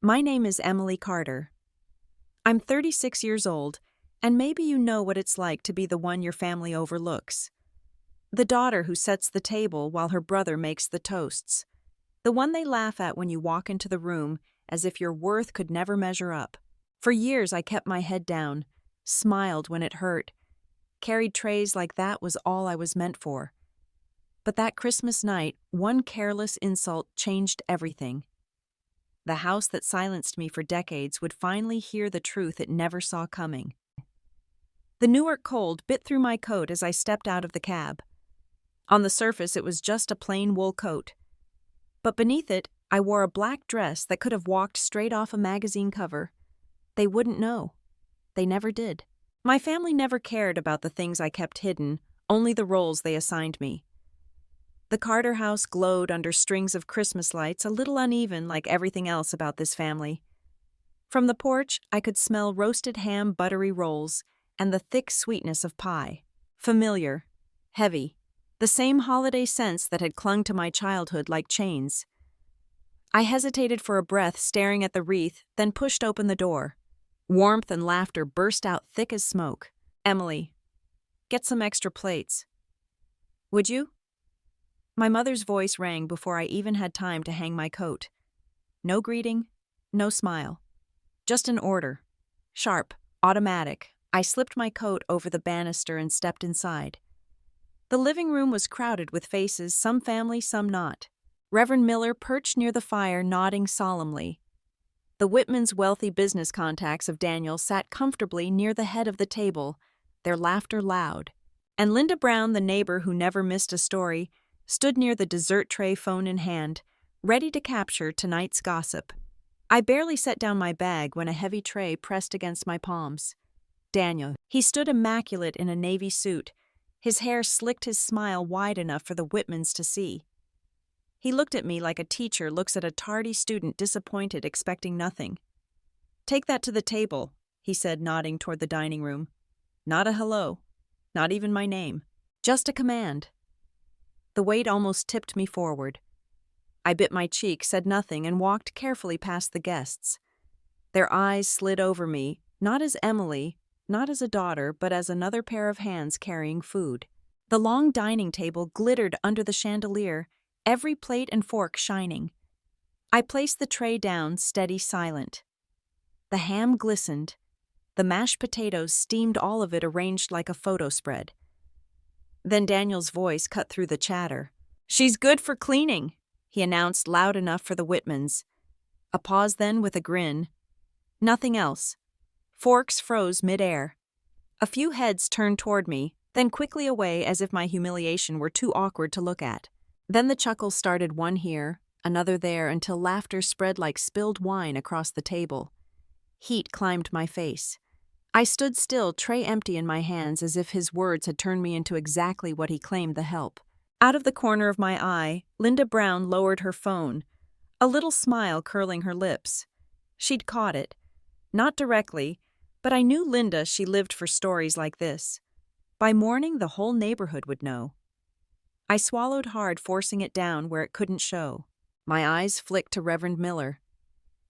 My name is Emily Carter. I'm 36 years old, and maybe you know what it's like to be the one your family overlooks. The daughter who sets the table while her brother makes the toasts. The one they laugh at when you walk into the room as if your worth could never measure up. For years I kept my head down, smiled when it hurt, carried trays like that was all I was meant for. But that Christmas night, one careless insult changed everything. The house that silenced me for decades would finally hear the truth it never saw coming. The Newark cold bit through my coat as I stepped out of the cab. On the surface, it was just a plain wool coat. But beneath it, I wore a black dress that could have walked straight off a magazine cover. They wouldn't know. They never did. My family never cared about the things I kept hidden, only the roles they assigned me. The Carter house glowed under strings of Christmas lights, a little uneven like everything else about this family. From the porch, I could smell roasted ham buttery rolls and the thick sweetness of pie. Familiar, heavy, the same holiday scents that had clung to my childhood like chains. I hesitated for a breath staring at the wreath, then pushed open the door. Warmth and laughter burst out thick as smoke. "Emily, get some extra plates. Would you?" My mother's voice rang before I even had time to hang my coat. No greeting, no smile. Just an order. Sharp, automatic. I slipped my coat over the banister and stepped inside. The living room was crowded with faces, some family, some not. Reverend Miller perched near the fire, nodding solemnly. The Whitmans' wealthy business contacts of Daniel sat comfortably near the head of the table, their laughter loud. And Linda Brown, the neighbor who never missed a story, stood near the dessert tray, phone in hand, ready to capture tonight's gossip. I barely set down my bag when a heavy tray pressed against my palms. Daniel. He stood immaculate in a navy suit, his hair slicked, his smile wide enough for the Whitmans to see. He looked at me like a teacher looks at a tardy student disappointed, expecting nothing. "Take that to the table," he said, nodding toward the dining room. Not a hello, not even my name, just a command. The weight almost tipped me forward. I bit my cheek, said nothing, and walked carefully past the guests. Their eyes slid over me, not as Emily, not as a daughter, but as another pair of hands carrying food. The long dining table glittered under the chandelier, every plate and fork shining. I placed the tray down, steady, silent. The ham glistened. The mashed potatoes steamed, all of it arranged like a photo spread. Then Daniel's voice cut through the chatter. "She's good for cleaning," he announced loud enough for the Whitmans. A pause then with a grin. Nothing else. Forks froze mid-air. A few heads turned toward me, then quickly away as if my humiliation were too awkward to look at. Then the chuckles started, one here, another there, until laughter spread like spilled wine across the table. Heat climbed my face. I stood still, tray empty in my hands, as if his words had turned me into exactly what he claimed the help. Out of the corner of my eye, Linda Brown lowered her phone, a little smile curling her lips. She'd caught it. Not directly, but I knew Linda. She lived for stories like this. By morning, the whole neighborhood would know. I swallowed hard, forcing it down where it couldn't show. My eyes flicked to Reverend Miller.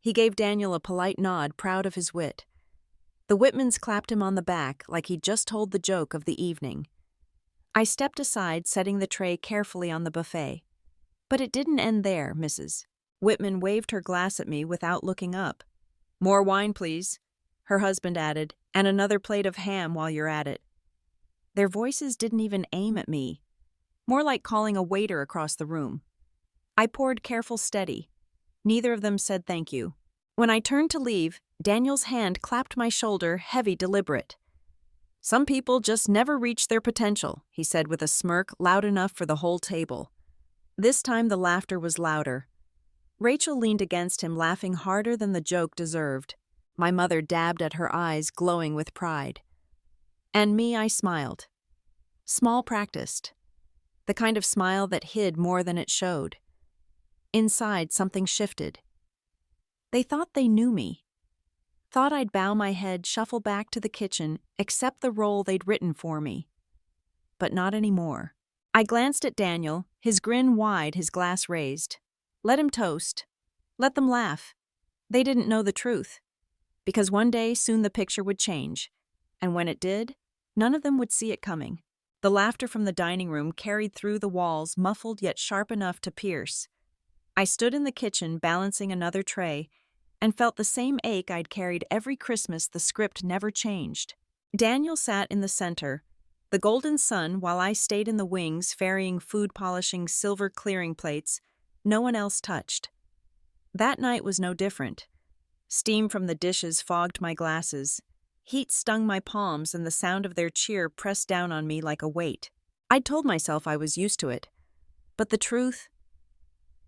He gave Daniel a polite nod, proud of his wit. The Whitmans clapped him on the back like he'd just told the joke of the evening. I stepped aside, setting the tray carefully on the buffet. "But it didn't end there, Mrs." Whitman waved her glass at me without looking up. "More wine, please," her husband added, "and another plate of ham while you're at it." Their voices didn't even aim at me, more like calling a waiter across the room. I poured careful, steady. Neither of them said thank you. When I turned to leave, Daniel's hand clapped my shoulder, heavy, deliberate. "Some people just never reach their potential," he said with a smirk loud enough for the whole table. This time the laughter was louder. Rachel leaned against him, laughing harder than the joke deserved. My mother dabbed at her eyes, glowing with pride. And me, I smiled. Small, practiced. The kind of smile that hid more than it showed. Inside, something shifted. They thought they knew me. Thought I'd bow my head, shuffle back to the kitchen, accept the role they'd written for me. But not anymore. I glanced at Daniel, his grin wide, his glass raised. Let him toast. Let them laugh. They didn't know the truth, because one day soon the picture would change, and when it did, none of them would see it coming. The laughter from the dining room carried through the walls, muffled yet sharp enough to pierce. I stood in the kitchen balancing another tray and felt the same ache I'd carried every Christmas. The script never changed. Daniel sat in the center, the golden sun, while I stayed in the wings ferrying food, polishing silver clearing plates no one else touched. That night was no different. Steam from the dishes fogged my glasses. Heat stung my palms, and the sound of their cheer pressed down on me like a weight. I'd told myself I was used to it. But the truth?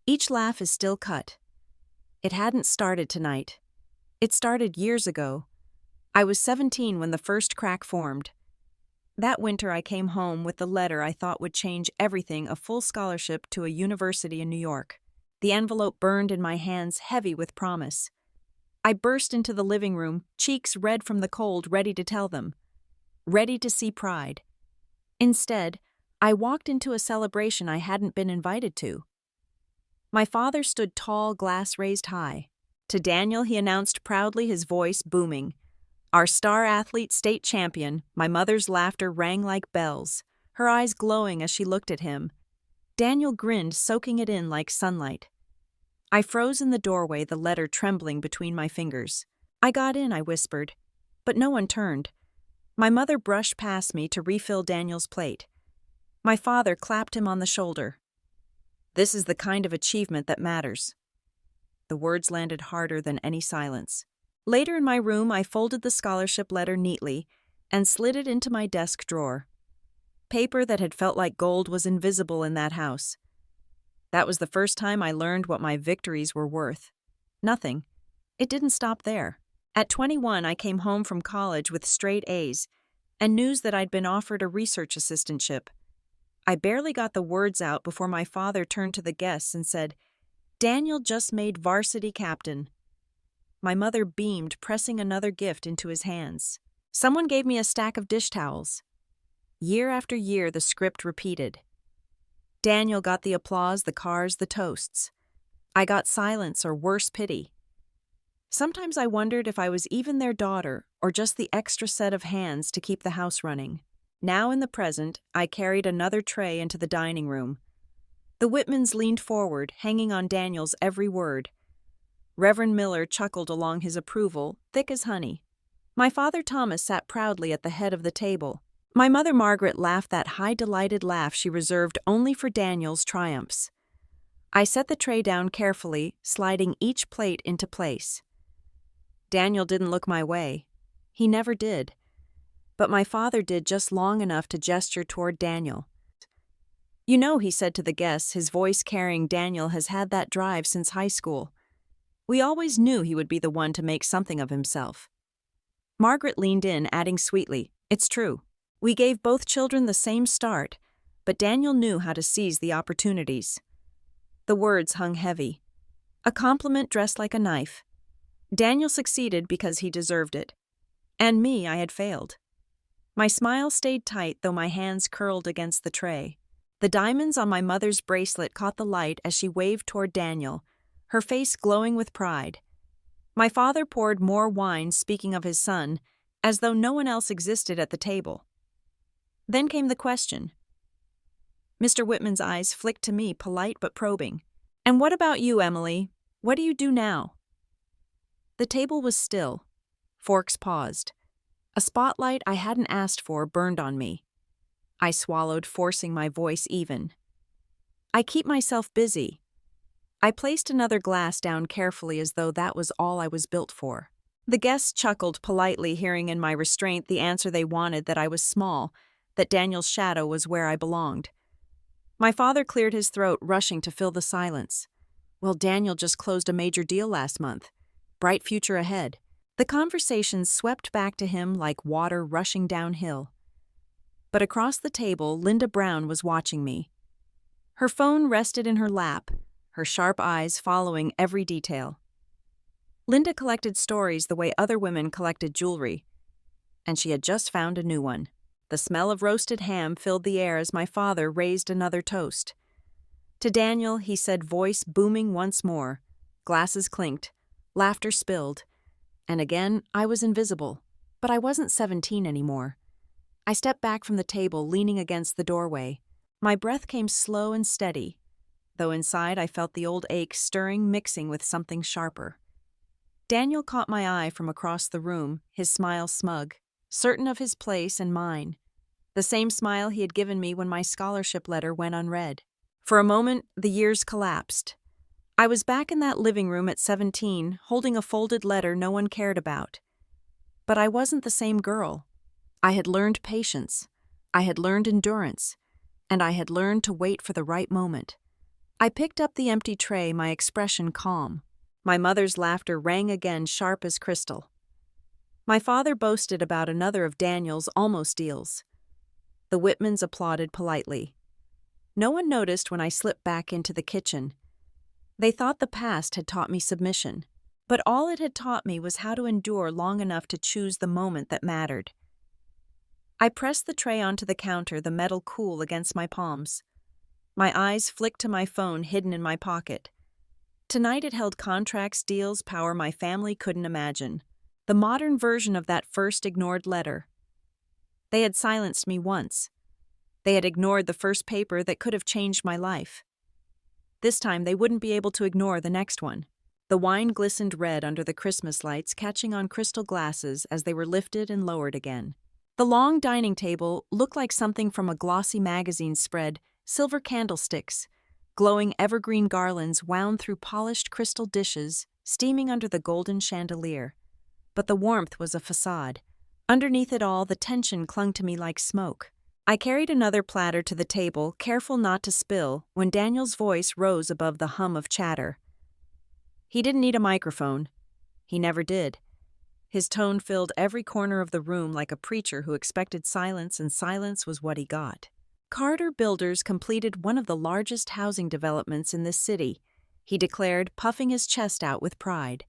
Each laugh is still cut. It hadn't started tonight. It started years ago. I was 17 when the first crack formed. That winter I came home with the letter I thought would change everything, a full scholarship to a university in New York. The envelope burned in my hands, heavy with promise. I burst into the living room, cheeks red from the cold, ready to tell them. Ready to see pride. Instead, I walked into a celebration I hadn't been invited to. My father stood tall, glass raised high. To Daniel, he announced proudly, his voice booming. Our star athlete, state champion. My mother's laughter rang like bells, her eyes glowing as she looked at him. Daniel grinned, soaking it in like sunlight. I froze in the doorway, the letter trembling between my fingers. I got in, I whispered, but no one turned. My mother brushed past me to refill Daniel's plate. My father clapped him on the shoulder. This is the kind of achievement that matters. The words landed harder than any silence. Later in my room, I folded the scholarship letter neatly and slid it into my desk drawer. Paper that had felt like gold was invisible in that house. That was the first time I learned what my victories were worth. Nothing. It didn't stop there. At 21, I came home from college with straight A's and news that I'd been offered a research assistantship. I barely got the words out before my father turned to the guests and said, "Daniel just made varsity captain." My mother beamed, pressing another gift into his hands. Someone gave me a stack of dish towels. Year after year, the script repeated. Daniel got the applause, the cars, the toasts. I got silence, or worse, pity. Sometimes I wondered if I was even their daughter or just the extra set of hands to keep the house running. Now in the present, I carried another tray into the dining room. The Whitmans leaned forward, hanging on Daniel's every word. Reverend Miller chuckled along his approval, thick as honey. My father Thomas sat proudly at the head of the table. My mother Margaret laughed that high, delighted laugh she reserved only for Daniel's triumphs. I set the tray down carefully, sliding each plate into place. Daniel didn't look my way. He never did. But my father did, just long enough to gesture toward Daniel. "You know," he said to the guests, his voice carrying, "Daniel has had that drive since high school. We always knew he would be the one to make something of himself." Margaret leaned in, adding sweetly, "It's true. We gave both children the same start, but Daniel knew how to seize the opportunities." The words hung heavy. A compliment dressed like a knife. Daniel succeeded because he deserved it. And me, I had failed. My smile stayed tight, though my hands curled against the tray. The diamonds on my mother's bracelet caught the light as she waved toward Daniel, her face glowing with pride. My father poured more wine, speaking of his son, as though no one else existed at the table. Then came the question. Mr. Whitman's eyes flicked to me, polite but probing. "And what about you, Emily? What do you do now?" The table was still. Forks paused. A spotlight I hadn't asked for burned on me. I swallowed, forcing my voice even. "I keep myself busy." I placed another glass down carefully, as though that was all I was built for. The guests chuckled politely, hearing in my restraint the answer they wanted, that I was small, that Daniel's shadow was where I belonged. My father cleared his throat, rushing to fill the silence. "Well, Daniel just closed a major deal last month. Bright future ahead." The conversation swept back to him like water rushing downhill. But across the table, Linda Brown was watching me. Her phone rested in her lap, her sharp eyes following every detail. Linda collected stories the way other women collected jewelry, and she had just found a new one. The smell of roasted ham filled the air as my father raised another toast. To Daniel, he said, voice booming once more. Glasses clinked. Laughter spilled. And again, I was invisible. But I wasn't 17 anymore. I stepped back from the table, leaning against the doorway. My breath came slow and steady, though inside I felt the old ache stirring, mixing with something sharper. Daniel caught my eye from across the room, his smile smug, certain of his place and mine. The same smile he had given me when my scholarship letter went unread. For a moment, the years collapsed. I was back in that living room at 17, holding a folded letter no one cared about. But I wasn't the same girl. I had learned patience. I had learned endurance. And I had learned to wait for the right moment. I picked up the empty tray, my expression calm. My mother's laughter rang again, sharp as crystal. My father boasted about another of Daniel's almost deals. The Whitmans applauded politely. No one noticed when I slipped back into the kitchen. They thought the past had taught me submission, but all it had taught me was how to endure long enough to choose the moment that mattered. I pressed the tray onto the counter, the metal cool against my palms. My eyes flicked to my phone hidden in my pocket. Tonight it held contracts, deals, power my family couldn't imagine. The modern version of that first ignored letter. They had silenced me once. They had ignored the first paper that could have changed my life. This time they wouldn't be able to ignore the next one. The wine glistened red under the Christmas lights, catching on crystal glasses as they were lifted and lowered again. The long dining table looked like something from a glossy magazine spread, silver candlesticks, glowing evergreen garlands wound through polished crystal dishes, steaming under the golden chandelier. But the warmth was a facade. Underneath it all, the tension clung to me like smoke. I carried another platter to the table, careful not to spill, when Daniel's voice rose above the hum of chatter. He didn't need a microphone. He never did. His tone filled every corner of the room like a preacher who expected silence, and silence was what he got. Carter Builders completed one of the largest housing developments in this city, he declared, puffing his chest out with pride.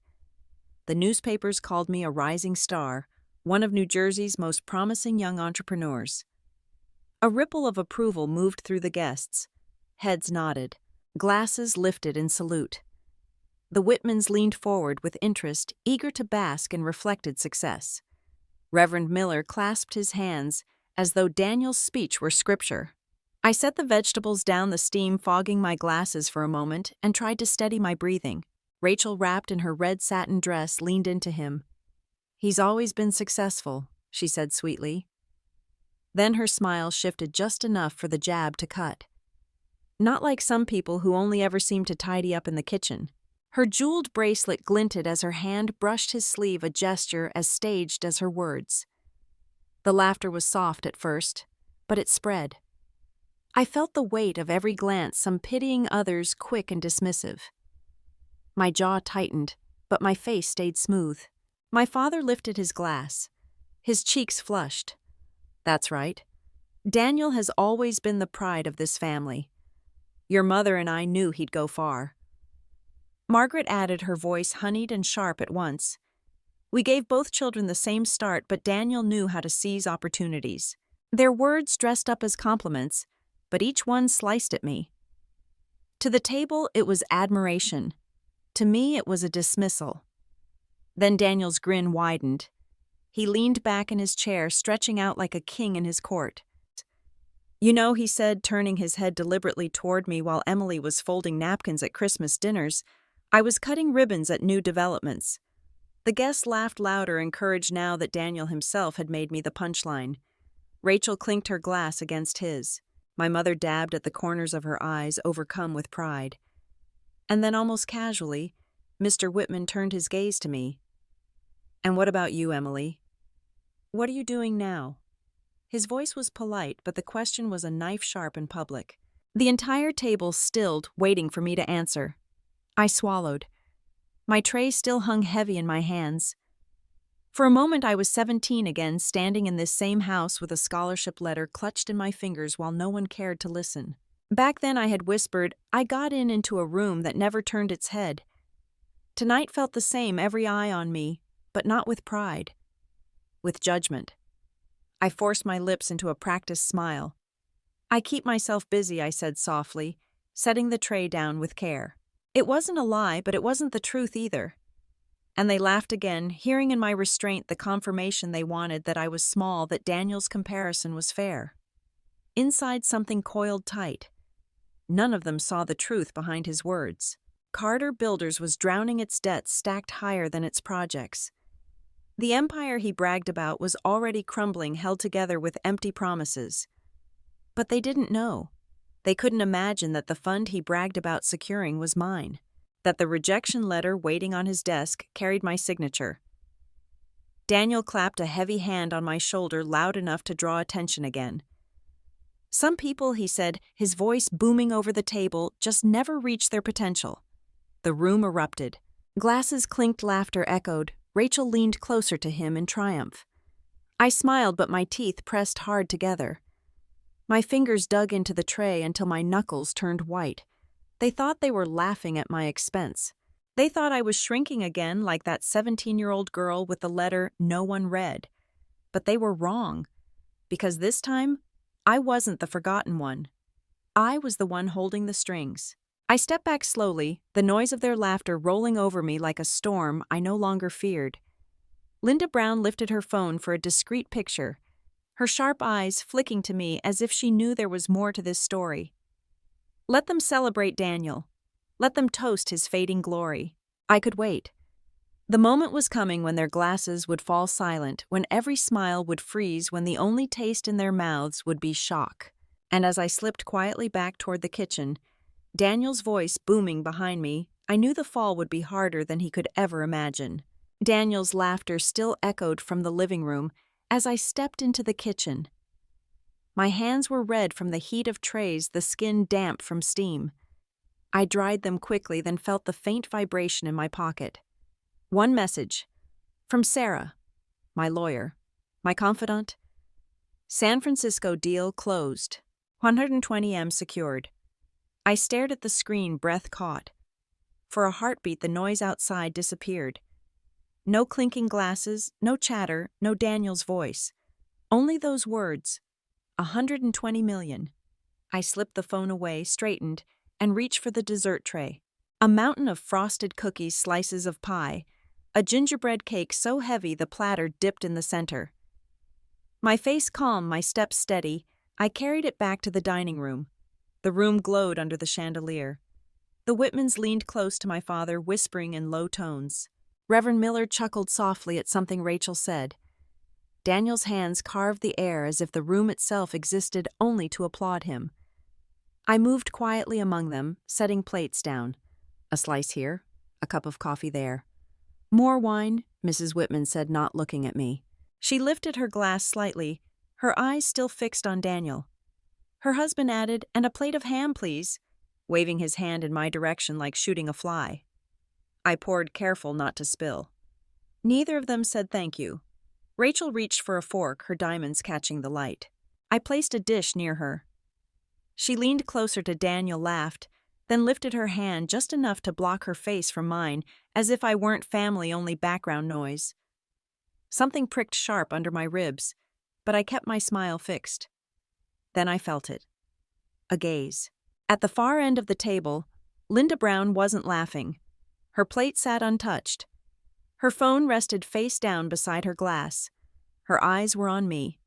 The newspapers called me a rising star, one of New Jersey's most promising young entrepreneurs. A ripple of approval moved through the guests. Heads nodded. Glasses lifted in salute. The Whitmans leaned forward with interest, eager to bask in reflected success. Reverend Miller clasped his hands as though Daniel's speech were scripture. I set the vegetables down, the steam fogging my glasses for a moment, and tried to steady my breathing. Rachel, wrapped in her red satin dress, leaned into him. "He's always been successful," she said sweetly. Then her smile shifted just enough for the jab to cut. Not like some people who only ever seem to tidy up in the kitchen. Her jeweled bracelet glinted as her hand brushed his sleeve, a gesture as staged as her words. The laughter was soft at first, but it spread. I felt the weight of every glance, some pitying, others quick and dismissive. My jaw tightened, but my face stayed smooth. My father lifted his glass. His cheeks flushed. "That's right. Daniel has always been the pride of this family. Your mother and I knew he'd go far." Margaret added, her voice honeyed and sharp at once. "We gave both children the same start, but Daniel knew how to seize opportunities." Their words dressed up as compliments, but each one sliced at me. To the table, it was admiration. To me, it was a dismissal. Then Daniel's grin widened. He leaned back in his chair, stretching out like a king in his court. "You know," he said, turning his head deliberately toward me while Emily was folding napkins at Christmas dinners, "I was cutting ribbons at new developments." The guests laughed louder, encouraged now that Daniel himself had made me the punchline. Rachel clinked her glass against his. My mother dabbed at the corners of her eyes, overcome with pride. And then, almost casually, Mr. Whitman turned his gaze to me. "And what about you, Emily? What are you doing now?" His voice was polite, but the question was a knife sharp in public. The entire table stilled, waiting for me to answer. I swallowed. My tray still hung heavy in my hands. For a moment I was 17 again, standing in this same house with a scholarship letter clutched in my fingers while no one cared to listen. Back then I had whispered, I got into a room that never turned its head. Tonight felt the same, every eye on me, but not with pride. With judgment. I forced my lips into a practiced smile. "I keep myself busy," I said softly, setting the tray down with care. It wasn't a lie, but it wasn't the truth either. And they laughed again, hearing in my restraint the confirmation they wanted that I was small, that Daniel's comparison was fair. Inside, something coiled tight. None of them saw the truth behind his words. Carter Builders was drowning its debts stacked higher than its projects. The empire he bragged about was already crumbling, held together with empty promises. But they didn't know. They couldn't imagine that the fund he bragged about securing was mine, that the rejection letter waiting on his desk carried my signature. Daniel clapped a heavy hand on my shoulder loud enough to draw attention again. Some people, he said, his voice booming over the table, just never reached their potential. The room erupted. Glasses clinked, laughter echoed. Rachel leaned closer to him in triumph. I smiled, but my teeth pressed hard together. My fingers dug into the tray until my knuckles turned white. They thought they were laughing at my expense. They thought I was shrinking again like that 17-year-old girl with the letter no one read. But they were wrong, because this time, I wasn't the forgotten one. I was the one holding the strings. I stepped back slowly, the noise of their laughter rolling over me like a storm I no longer feared. Linda Brown lifted her phone for a discreet picture, her sharp eyes flicking to me as if she knew there was more to this story. Let them celebrate Daniel. Let them toast his fading glory. I could wait. The moment was coming when their glasses would fall silent, when every smile would freeze, when the only taste in their mouths would be shock. And as I slipped quietly back toward the kitchen, Daniel's voice booming behind me, I knew the fall would be harder than he could ever imagine. Daniel's laughter still echoed from the living room as I stepped into the kitchen. My hands were red from the heat of trays, the skin damp from steam. I dried them quickly, then felt the faint vibration in my pocket. One message. From Sarah, my lawyer, my confidant. San Francisco deal closed. 120M secured. I stared at the screen, breath caught. For a heartbeat, the noise outside disappeared. No clinking glasses, no chatter, no Daniel's voice. Only those words. 120 million. I slipped the phone away, straightened, and reached for the dessert tray. A mountain of frosted cookies, slices of pie, a gingerbread cake so heavy the platter dipped in the center. My face calm, my steps steady, I carried it back to the dining room. The room glowed under the chandelier. The Whitmans leaned close to my father, whispering in low tones. Reverend Miller chuckled softly at something Rachel said. Daniel's hands carved the air as if the room itself existed only to applaud him. I moved quietly among them, setting plates down. A slice here, a cup of coffee there. More wine, Mrs. Whitman said, not looking at me. She lifted her glass slightly, her eyes still fixed on Daniel. Her husband added, and a plate of ham, please, waving his hand in my direction like shooting a fly. I poured, careful not to spill. Neither of them said thank you. Rachel reached for a fork, her diamonds catching the light. I placed a dish near her. She leaned closer to Daniel, laughed, then lifted her hand just enough to block her face from mine, as if I weren't family, only background noise. Something pricked sharp under my ribs, but I kept my smile fixed. Then I felt it. A gaze. At the far end of the table, Linda Brown wasn't laughing. Her plate sat untouched. Her phone rested face down beside her glass. Her eyes were on me.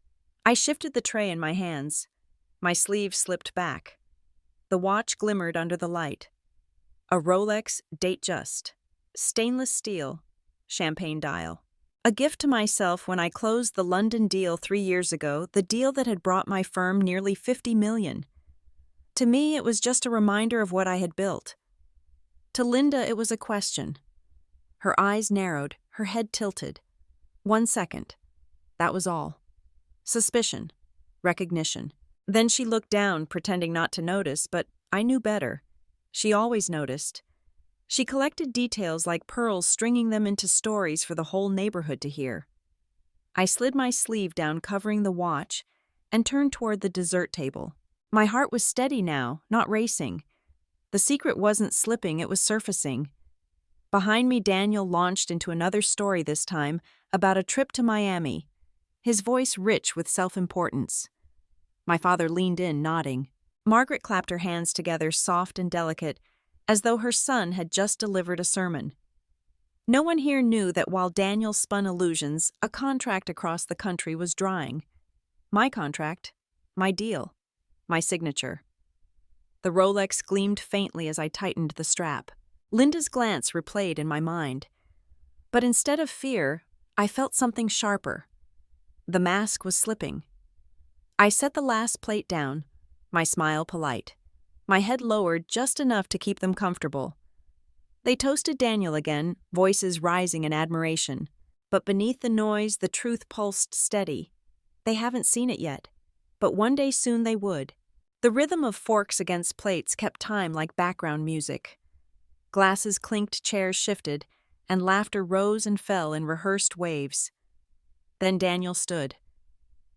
I shifted the tray in my hands. My sleeve slipped back. The watch glimmered under the light. A Rolex, date just. Stainless steel. Champagne dial. A gift to myself when I closed the London deal 3 years ago, the deal that had brought my firm nearly 50 million. To me, it was just a reminder of what I had built. To Linda, it was a question. Her eyes narrowed, her head tilted. 1 second. That was all. Suspicion. Recognition. Then she looked down, pretending not to notice, but I knew better. She always noticed. She collected details like pearls, stringing them into stories for the whole neighborhood to hear. I slid my sleeve down, covering the watch, and turned toward the dessert table. My heart was steady now, not racing. The secret wasn't slipping, it was surfacing. Behind me, Daniel launched into another story, this time about a trip to Miami, his voice rich with self-importance. My father leaned in, nodding. Margaret clapped her hands together, soft and delicate, as though her son had just delivered a sermon. No one here knew that while Daniel spun illusions, a contract across the country was drying. My contract, my deal, my signature. The Rolex gleamed faintly as I tightened the strap. Linda's glance replayed in my mind. But instead of fear, I felt something sharper. The mask was slipping. I set the last plate down, my smile polite, my head lowered just enough to keep them comfortable. They toasted Daniel again, voices rising in admiration. But beneath the noise, the truth pulsed steady. They haven't seen it yet, but one day soon they would. The rhythm of forks against plates kept time like background music. Glasses clinked, chairs shifted, and laughter rose and fell in rehearsed waves. Then Daniel stood.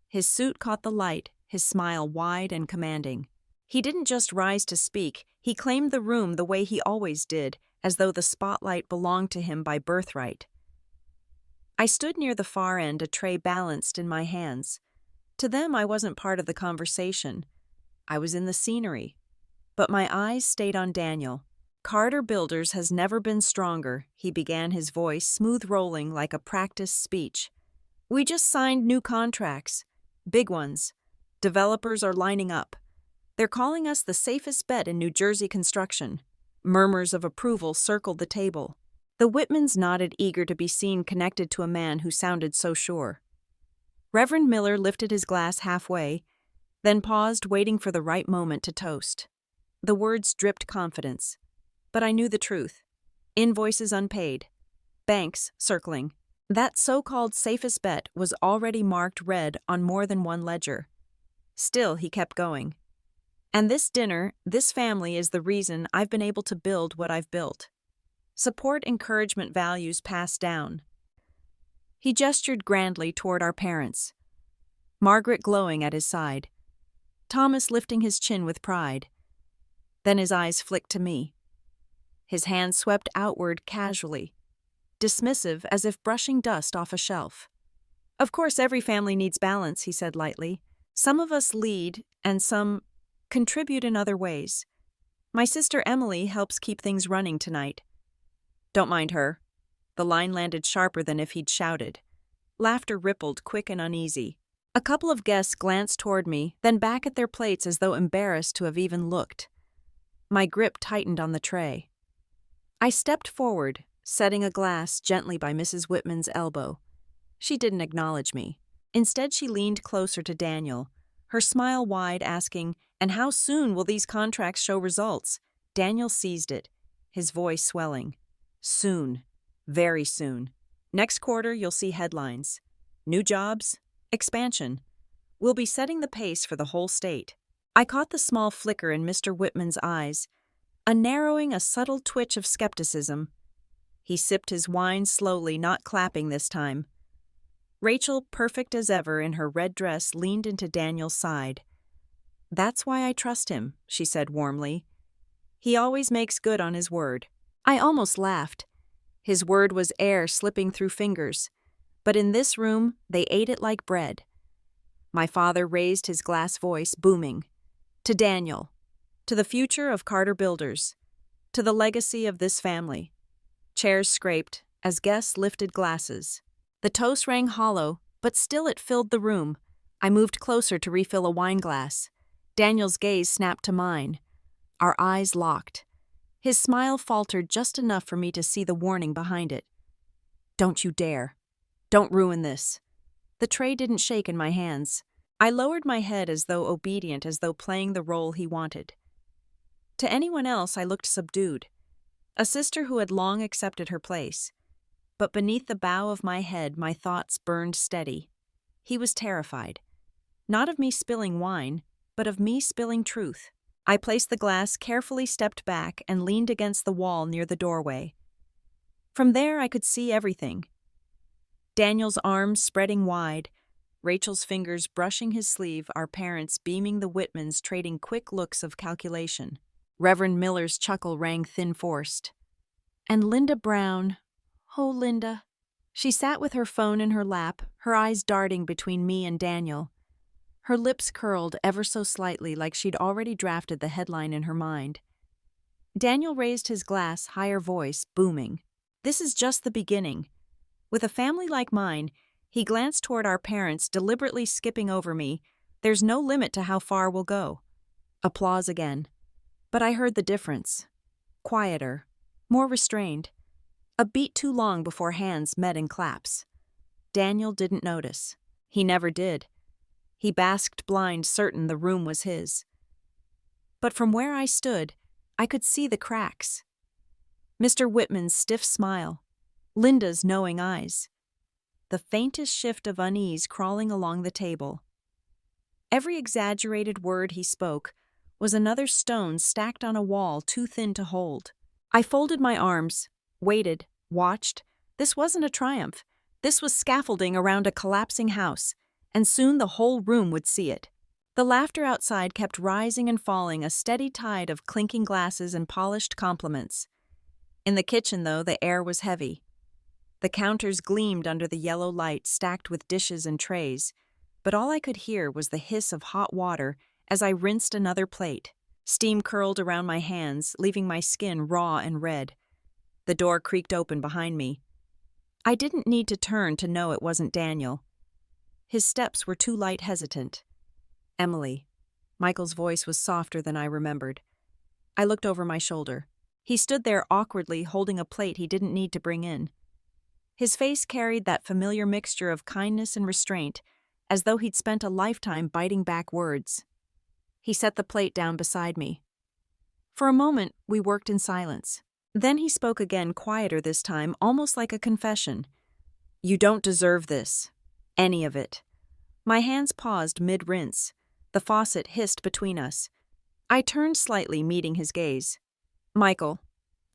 His suit caught the light, his smile wide and commanding. He didn't just rise to speak, he claimed the room the way he always did, as though the spotlight belonged to him by birthright. I stood near the far end, a tray balanced in my hands. To them, I wasn't part of the conversation. I was in the scenery. But my eyes stayed on Daniel. Carter Builders has never been stronger, he began, his voice smooth rolling like a practiced speech. We just signed new contracts. Big ones. Developers are lining up. They're calling us the safest bet in New Jersey construction. Murmurs of approval circled the table. The Whitmans nodded, eager to be seen connected to a man who sounded so sure. Reverend Miller lifted his glass halfway, then paused, waiting for the right moment to toast. The words dripped confidence. But I knew the truth. Invoices unpaid. Banks circling. That so-called safest bet was already marked red on more than one ledger. Still, he kept going. And this dinner, this family is the reason I've been able to build what I've built. Support, encouragement, values passed down. He gestured grandly toward our parents. Margaret glowing at his side. Thomas lifting his chin with pride. Then his eyes flicked to me. His hand swept outward casually, dismissive as if brushing dust off a shelf. Of course, every family needs balance, he said lightly. Some of us lead, and some contribute in other ways. My sister Emily helps keep things running tonight. Don't mind her. The line landed sharper than if he'd shouted. Laughter rippled, quick and uneasy. A couple of guests glanced toward me, then back at their plates as though embarrassed to have even looked. My grip tightened on the tray. I stepped forward, setting a glass gently by Mrs. Whitman's elbow. She didn't acknowledge me. Instead, she leaned closer to Daniel, her smile wide, asking, "And how soon will these contracts show results?" Daniel seized it, his voice swelling. Soon. Very soon. Next quarter, you'll see headlines. New jobs, expansion. We'll be setting the pace for the whole state. I caught the small flicker in Mr. Whitman's eyes, a narrowing, a subtle twitch of skepticism. He sipped his wine slowly, not clapping this time. Rachel, perfect as ever in her red dress, leaned into Daniel's side. That's why I trust him, she said warmly. He always makes good on his word. I almost laughed. His word was air slipping through fingers. But in this room, they ate it like bread. My father raised his glass voice, booming. To Daniel. To the future of Carter Builders. To the legacy of this family. Chairs scraped as guests lifted glasses. The toast rang hollow, but still it filled the room. I moved closer to refill a wine glass. Daniel's gaze snapped to mine. Our eyes locked. His smile faltered just enough for me to see the warning behind it. Don't you dare. Don't ruin this. The tray didn't shake in my hands. I lowered my head as though obedient, as though playing the role he wanted. To anyone else, I looked subdued. A sister who had long accepted her place. But beneath the bow of my head, my thoughts burned steady. He was terrified. Not of me spilling wine, but of me spilling truth. I placed the glass, carefully stepped back, and leaned against the wall near the doorway. From there, I could see everything. Daniel's arms spreading wide, Rachel's fingers brushing his sleeve, our parents beaming, the Whitmans trading quick looks of calculation. Reverend Miller's chuckle rang thin-forced. And Linda Brown, oh, Linda. She sat with her phone in her lap, her eyes darting between me and Daniel. Her lips curled ever so slightly, like she'd already drafted the headline in her mind. Daniel raised his glass, higher voice, booming. This is just the beginning. With a family like mine, he glanced toward our parents, deliberately skipping over me. There's no limit to how far we'll go. Applause again. But I heard the difference. Quieter, more restrained. A beat too long before hands met in claps. Daniel didn't notice. He never did. He basked blind, certain the room was his. But from where I stood, I could see the cracks. Mr. Whitman's stiff smile. Linda's knowing eyes. The faintest shift of unease crawling along the table. Every exaggerated word he spoke was another stone stacked on a wall too thin to hold. I folded my arms, waited, watched. This wasn't a triumph. This was scaffolding around a collapsing house, and soon the whole room would see it. The laughter outside kept rising and falling, a steady tide of clinking glasses and polished compliments. In the kitchen, though, the air was heavy. The counters gleamed under the yellow light stacked with dishes and trays, but all I could hear was the hiss of hot water as I rinsed another plate. Steam curled around my hands, leaving my skin raw and red. The door creaked open behind me. I didn't need to turn to know it wasn't Daniel. His steps were too light, hesitant. Emily. Michael's voice was softer than I remembered. I looked over my shoulder. He stood there awkwardly, holding a plate he didn't need to bring in. His face carried that familiar mixture of kindness and restraint, as though he'd spent a lifetime biting back words. He set the plate down beside me. For a moment, we worked in silence. Then he spoke again, quieter this time, almost like a confession. "You don't deserve this. Any of it." My hands paused mid-rinse. The faucet hissed between us. I turned slightly, meeting his gaze. "Michael."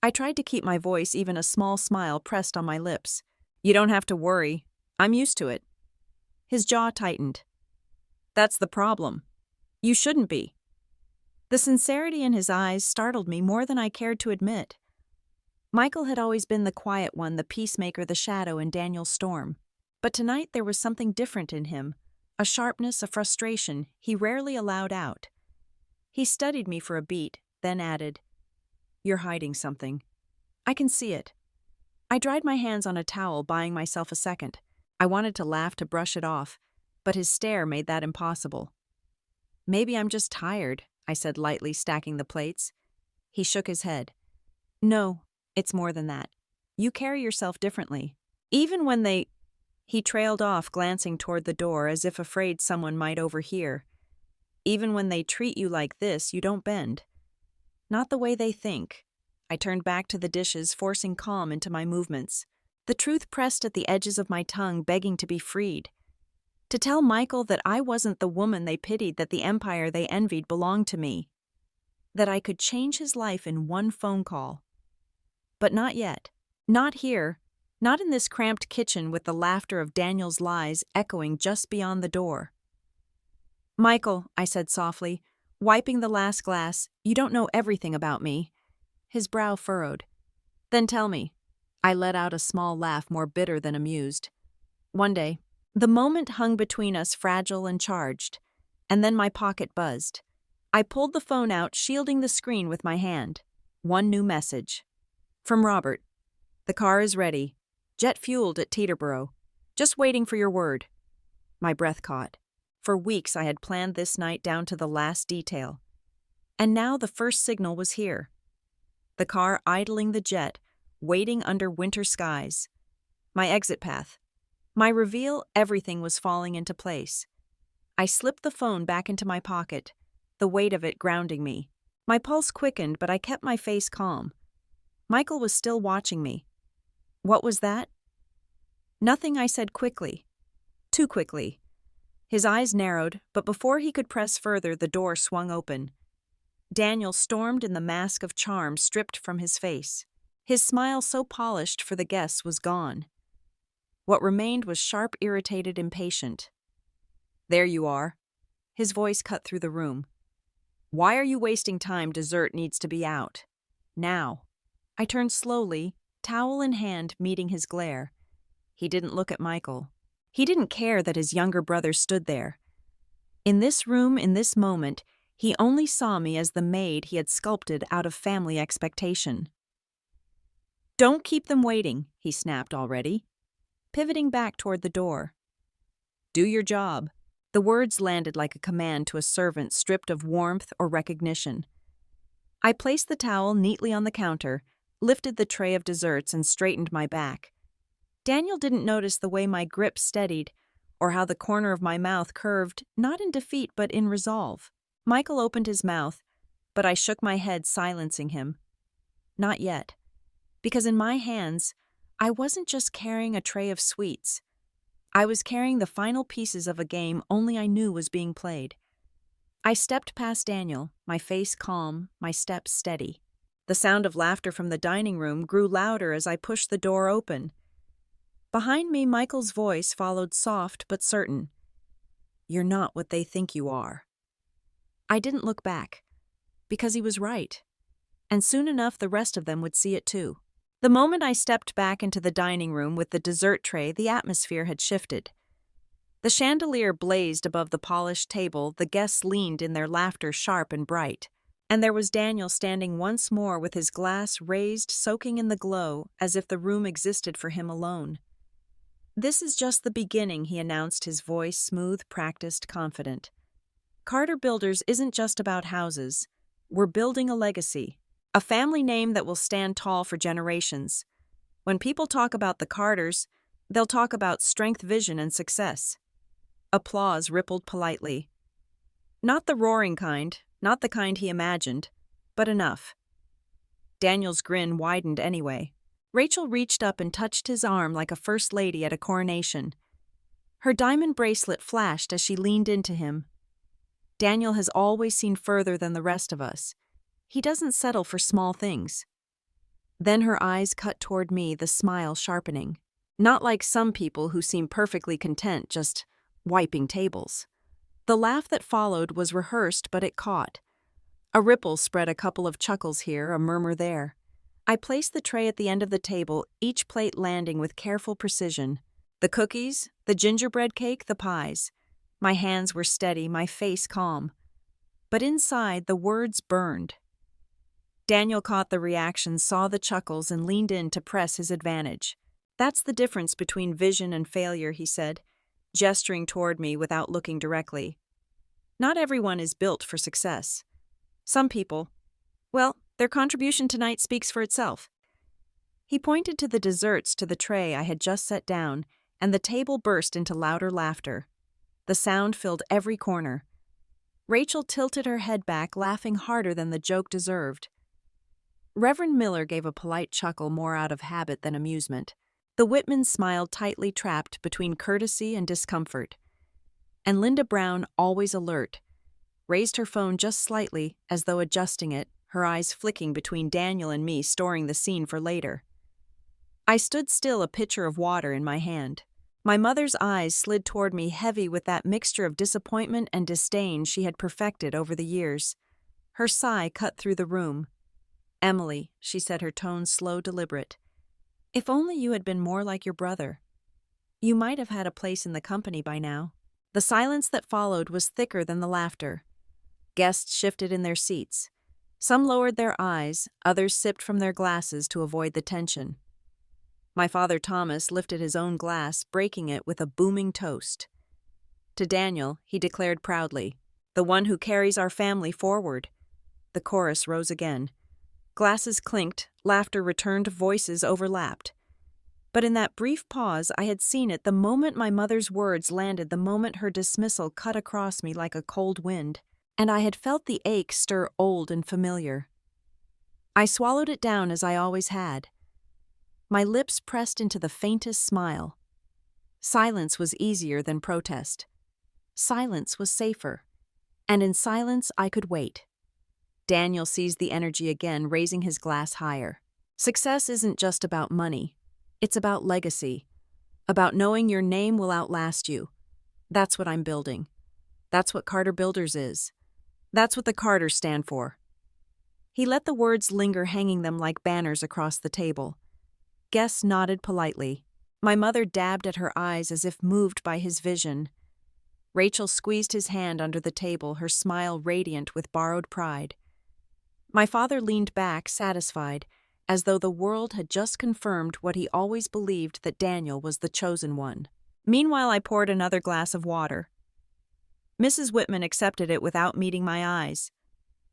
I tried to keep my voice, even a small smile pressed on my lips. "You don't have to worry. I'm used to it." His jaw tightened. "That's the problem. You shouldn't be." The sincerity in his eyes startled me more than I cared to admit. Michael had always been the quiet one, the peacemaker, the shadow in Daniel's storm. But tonight there was something different in him, a sharpness, a frustration he rarely allowed out. He studied me for a beat, then added, "You're hiding something. I can see it." I dried my hands on a towel, buying myself a second. I wanted to laugh to brush it off, but his stare made that impossible. "Maybe I'm just tired," I said lightly, stacking the plates. He shook his head. "No, it's more than that. You carry yourself differently. Even when they—" He trailed off, glancing toward the door as if afraid someone might overhear. "Even when they treat you like this, you don't bend. Not the way they think." I turned back to the dishes, forcing calm into my movements. The truth pressed at the edges of my tongue, begging to be freed. To tell Michael that I wasn't the woman they pitied, that the empire they envied belonged to me. That I could change his life in one phone call. But not yet. Not here. Not in this cramped kitchen with the laughter of Daniel's lies echoing just beyond the door. "Michael," I said softly, wiping the last glass, "you don't know everything about me." His brow furrowed. "Then tell me." I let out a small laugh, more bitter than amused. "One day." The moment hung between us, fragile and charged, and then my pocket buzzed. I pulled the phone out, shielding the screen with my hand. One new message. From Robert. "The car is ready. Jet-fueled at Teterboro. Just waiting for your word." My breath caught. For weeks I had planned this night down to the last detail. And now the first signal was here. The car idling the jet, waiting under winter skies. My exit path. My reveal, everything was falling into place. I slipped the phone back into my pocket, the weight of it grounding me. My pulse quickened, but I kept my face calm. Michael was still watching me. "What was that?" "Nothing," I said quickly. Too quickly. His eyes narrowed, but before he could press further, the door swung open. Daniel stormed in, the mask of charm stripped from his face. His smile, so polished for the guests, was gone. What remained was sharp, irritated, impatient. "There you are." His voice cut through the room. "Why are you wasting time? Dessert needs to be out. Now." I turned slowly, towel in hand, meeting his glare. He didn't look at Michael. He didn't care that his younger brother stood there. In this room, in this moment, he only saw me as the maid he had sculpted out of family expectation. Don't keep them waiting, he snapped already, pivoting back toward the door. Do your job. The words landed like a command to a servant stripped of warmth or recognition. I placed the towel neatly on the counter, lifted the tray of desserts, and straightened my back. Daniel didn't notice the way my grip steadied, or how the corner of my mouth curved, not in defeat but in resolve. Michael opened his mouth, but I shook my head, silencing him. Not yet. Because in my hands, I wasn't just carrying a tray of sweets. I was carrying the final pieces of a game only I knew was being played. I stepped past Daniel, my face calm, my steps steady. The sound of laughter from the dining room grew louder as I pushed the door open. Behind me, Michael's voice followed, soft but certain. You're not what they think you are. I didn't look back, because he was right. And soon enough the rest of them would see it too. The moment I stepped back into the dining room with the dessert tray, the atmosphere had shifted. The chandelier blazed above the polished table, the guests leaned in their laughter sharp and bright. And there was Daniel standing once more with his glass raised, soaking in the glow, as if the room existed for him alone. This is just the beginning, he announced, his voice smooth, practiced, confident. Carter Builders isn't just about houses. We're building a legacy. A family name that will stand tall for generations. When people talk about the Carters, they'll talk about strength, vision, and success. Applause rippled politely. Not the roaring kind, not the kind he imagined, but enough. Daniel's grin widened anyway. Rachel reached up and touched his arm like a first lady at a coronation. Her diamond bracelet flashed as she leaned into him. Daniel has always seen further than the rest of us. He doesn't settle for small things. Then her eyes cut toward me, the smile sharpening. Not like some people who seem perfectly content just wiping tables. The laugh that followed was rehearsed, but it caught. A ripple spread, a couple of chuckles here, a murmur there. I placed the tray at the end of the table, each plate landing with careful precision. The cookies, the gingerbread cake, the pies. My hands were steady, my face calm. But inside, the words burned. Daniel caught the reaction, saw the chuckles, and leaned in to press his advantage. That's the difference between vision and failure, he said, gesturing toward me without looking directly. Not everyone is built for success. Some people, well, their contribution tonight speaks for itself. He pointed to the desserts to the tray I had just set down, and the table burst into louder laughter. The sound filled every corner. Rachel tilted her head back, laughing harder than the joke deserved. Reverend Miller gave a polite chuckle, more out of habit than amusement. The Whitmans smiled, tightly trapped between courtesy and discomfort. And Linda Brown, always alert, raised her phone just slightly, as though adjusting it, her eyes flicking between Daniel and me, storing the scene for later. I stood still, a pitcher of water in my hand. My mother's eyes slid toward me, heavy with that mixture of disappointment and disdain she had perfected over the years. Her sigh cut through the room. Emily, she said, her tone slow, deliberate. If only you had been more like your brother. You might have had a place in the company by now. The silence that followed was thicker than the laughter. Guests shifted in their seats. Some lowered their eyes, others sipped from their glasses to avoid the tension. My father Thomas lifted his own glass, breaking it with a booming toast. To Daniel, he declared proudly, "The one who carries our family forward." The chorus rose again. Glasses clinked, laughter returned, voices overlapped. But in that brief pause, I had seen it, the moment my mother's words landed, the moment her dismissal cut across me like a cold wind, and I had felt the ache stir old and familiar. I swallowed it down as I always had. My lips pressed into the faintest smile. Silence was easier than protest. Silence was safer. And in silence, I could wait. Daniel seized the energy again, raising his glass higher. Success isn't just about money. It's about legacy. About knowing your name will outlast you. That's what I'm building. That's what Carter Builders is. That's what the Carters stand for. He let the words linger, hanging them like banners across the table. Guests nodded politely. My mother dabbed at her eyes as if moved by his vision. Rachel squeezed his hand under the table, her smile radiant with borrowed pride. My father leaned back, satisfied, as though the world had just confirmed what he always believed, that Daniel was the chosen one. Meanwhile, I poured another glass of water. Mrs. Whitman accepted it without meeting my eyes.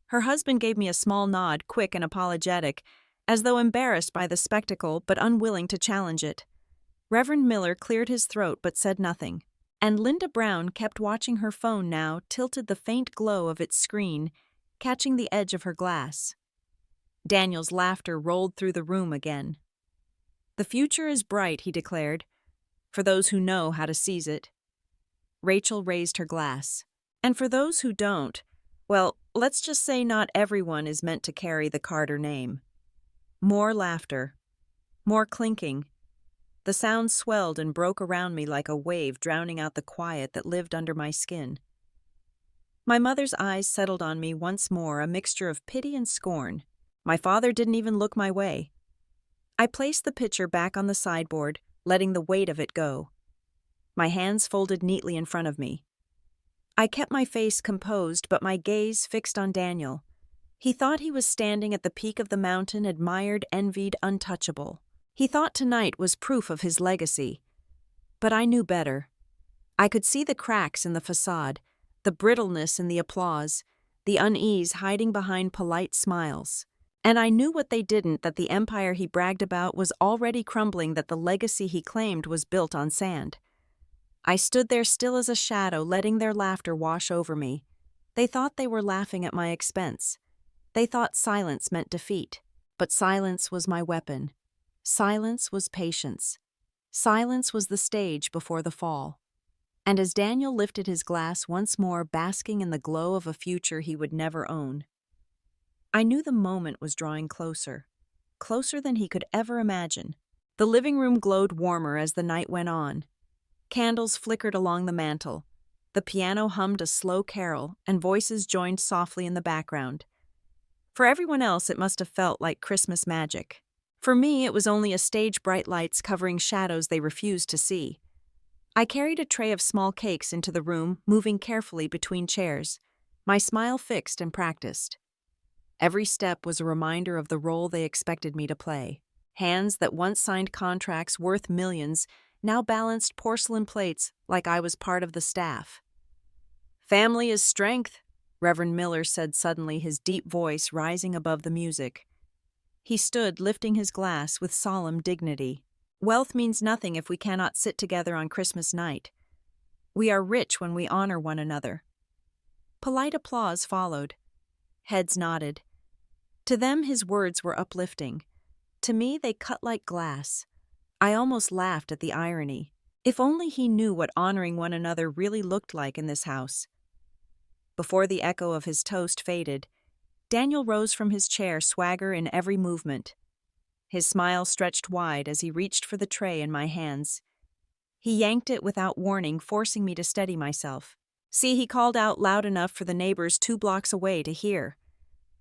Her husband gave me a small nod, quick and apologetic, as though embarrassed by the spectacle but unwilling to challenge it. Reverend Miller cleared his throat but said nothing, and Linda Brown kept watching her phone, now tilted the faint glow of its screen, catching the edge of her glass. Daniel's laughter rolled through the room again. "The future is bright," he declared, "for those who know how to seize it." Rachel raised her glass. "And for those who don't, well, let's just say not everyone is meant to carry the Carter name." More laughter. More clinking. The sound swelled and broke around me like a wave, drowning out the quiet that lived under my skin. My mother's eyes settled on me once more, a mixture of pity and scorn. My father didn't even look my way. I placed the pitcher back on the sideboard, letting the weight of it go. My hands folded neatly in front of me. I kept my face composed, but my gaze fixed on Daniel. He thought he was standing at the peak of the mountain, admired, envied, untouchable. He thought tonight was proof of his legacy. But I knew better. I could see the cracks in the facade, the brittleness in the applause, the unease hiding behind polite smiles. And I knew what they didn't, that the empire he bragged about was already crumbling, that the legacy he claimed was built on sand. I stood there still as a shadow, letting their laughter wash over me. They thought they were laughing at my expense. They thought silence meant defeat. But silence was my weapon. Silence was patience. Silence was the stage before the fall. And as Daniel lifted his glass once more, basking in the glow of a future he would never own, I knew the moment was drawing closer, closer than he could ever imagine. The living room glowed warmer as the night went on. Candles flickered along the mantel. The piano hummed a slow carol, and voices joined softly in the background. For everyone else, it must have felt like Christmas magic. For me, it was only a stage, bright lights covering shadows they refused to see. I carried a tray of small cakes into the room, moving carefully between chairs, my smile fixed and practiced. Every step was a reminder of the role they expected me to play. Hands that once signed contracts worth millions now balanced porcelain plates like I was part of the staff. "Family is strength," Reverend Miller said suddenly, his deep voice rising above the music. He stood, lifting his glass with solemn dignity. "Wealth means nothing if we cannot sit together on Christmas night. We are rich when we honor one another." Polite applause followed. Heads nodded. To them, his words were uplifting. To me, they cut like glass. I almost laughed at the irony. If only he knew what honoring one another really looked like in this house. Before the echo of his toast faded, Daniel rose from his chair, swagger in every movement. His smile stretched wide as he reached for the tray in my hands. He yanked it without warning, forcing me to steady myself. "See," he called out loud enough for the neighbors 2 blocks away to hear.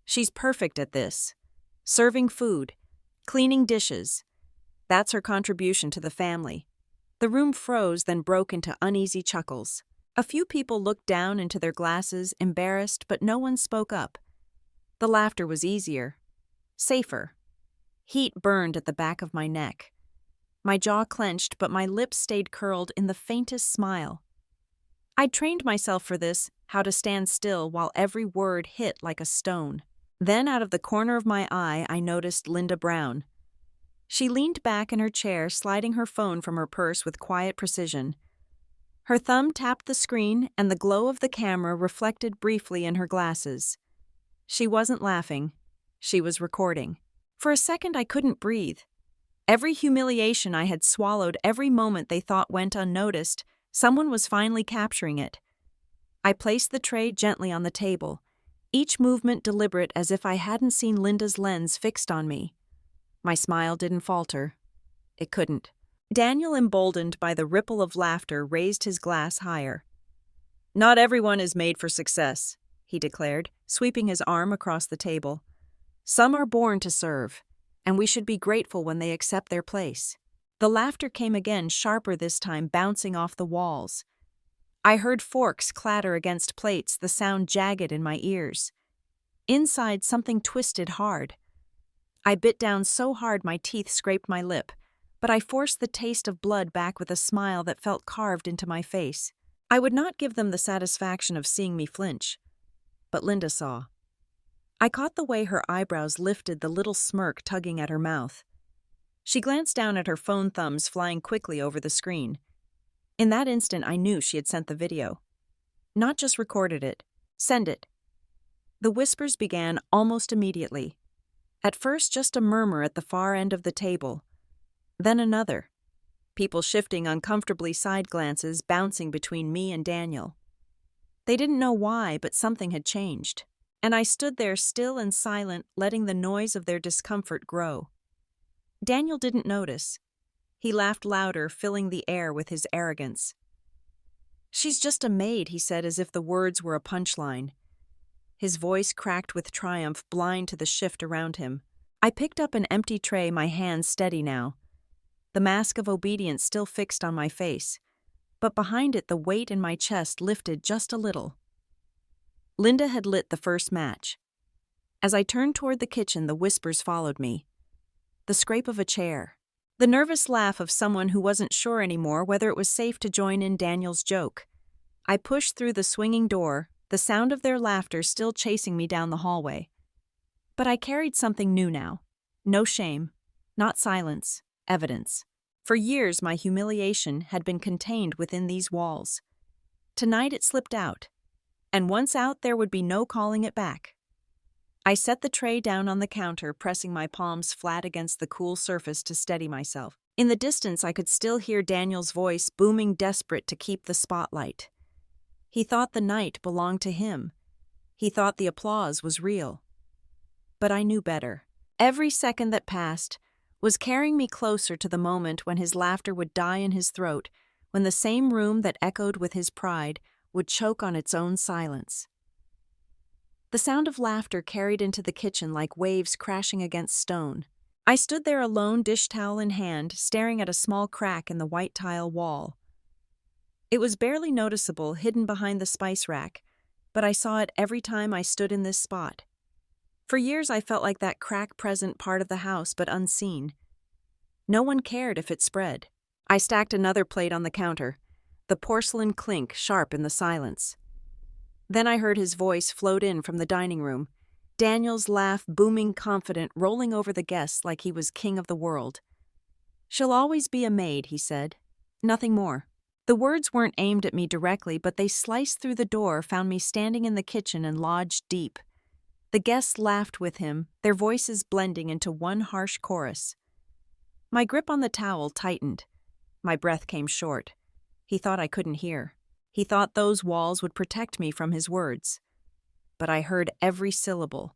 "She's perfect at this. Serving food, cleaning dishes. That's her contribution to the family." The room froze, then broke into uneasy chuckles. A few people looked down into their glasses, embarrassed, but no one spoke up. The laughter was easier, safer. Heat burned at the back of my neck. My jaw clenched, but my lips stayed curled in the faintest smile. I'd trained myself for this, how to stand still while every word hit like a stone. Then, out of the corner of my eye, I noticed Linda Brown. She leaned back in her chair, sliding her phone from her purse with quiet precision. Her thumb tapped the screen, and the glow of the camera reflected briefly in her glasses. She wasn't laughing. She was recording. For a second, I couldn't breathe. Every humiliation I had swallowed, every moment they thought went unnoticed, someone was finally capturing it. I placed the tray gently on the table, each movement deliberate, as if I hadn't seen Linda's lens fixed on me. My smile didn't falter. It couldn't. Daniel, emboldened by the ripple of laughter, raised his glass higher. "Not everyone is made for success," he declared, sweeping his arm across the table. "Some are born to serve, and we should be grateful when they accept their place." The laughter came again, sharper this time, bouncing off the walls. I heard forks clatter against plates, the sound jagged in my ears. Inside, something twisted hard. I bit down so hard my teeth scraped my lip, but I forced the taste of blood back with a smile that felt carved into my face. I would not give them the satisfaction of seeing me flinch. But Linda saw. I caught the way her eyebrows lifted, the little smirk tugging at her mouth. She glanced down at her phone, thumbs flying quickly over the screen. In that instant, I knew she had sent the video. Not just recorded it. Send it. The whispers began almost immediately. At first, just a murmur at the far end of the table. Then another. People shifting uncomfortably, side glances bouncing between me and Daniel. They didn't know why, but something had changed. And I stood there still and silent, letting the noise of their discomfort grow. Daniel didn't notice. He laughed louder, filling the air with his arrogance. "She's just a maid," he said as if the words were a punchline. His voice cracked with triumph, blind to the shift around him. I picked up an empty tray, my hands steady now. The mask of obedience still fixed on my face, but behind it the weight in my chest lifted just a little. Linda had lit the first match. As I turned toward the kitchen, the whispers followed me. The scrape of a chair. The nervous laugh of someone who wasn't sure anymore whether it was safe to join in Daniel's joke. I pushed through the swinging door, the sound of their laughter still chasing me down the hallway. But I carried something new now. No shame, not silence, evidence. For years, my humiliation had been contained within these walls. Tonight it slipped out. And once out, there would be no calling it back. I set the tray down on the counter, pressing my palms flat against the cool surface to steady myself. In the distance, I could still hear Daniel's voice booming, desperate to keep the spotlight. He thought the night belonged to him. He thought the applause was real. But I knew better. Every second that passed was carrying me closer to the moment when his laughter would die in his throat, when the same room that echoed with his pride would choke on its own silence. The sound of laughter carried into the kitchen like waves crashing against stone. I stood there alone, dish towel in hand, staring at a small crack in the white tile wall. It was barely noticeable, hidden behind the spice rack, but I saw it every time I stood in this spot. For years I felt like that crack present, part of the house but unseen. No one cared if it spread. I stacked another plate on the counter, the porcelain clink sharp in the silence. Then I heard his voice float in from the dining room, Daniel's laugh booming, confident, rolling over the guests like he was king of the world. "She'll always be a maid," he said. Nothing more. The words weren't aimed at me directly, but they sliced through the door, found me standing in the kitchen and lodged deep. The guests laughed with him, their voices blending into one harsh chorus. My grip on the towel tightened. My breath came short. He thought I couldn't hear. He thought those walls would protect me from his words. But I heard every syllable,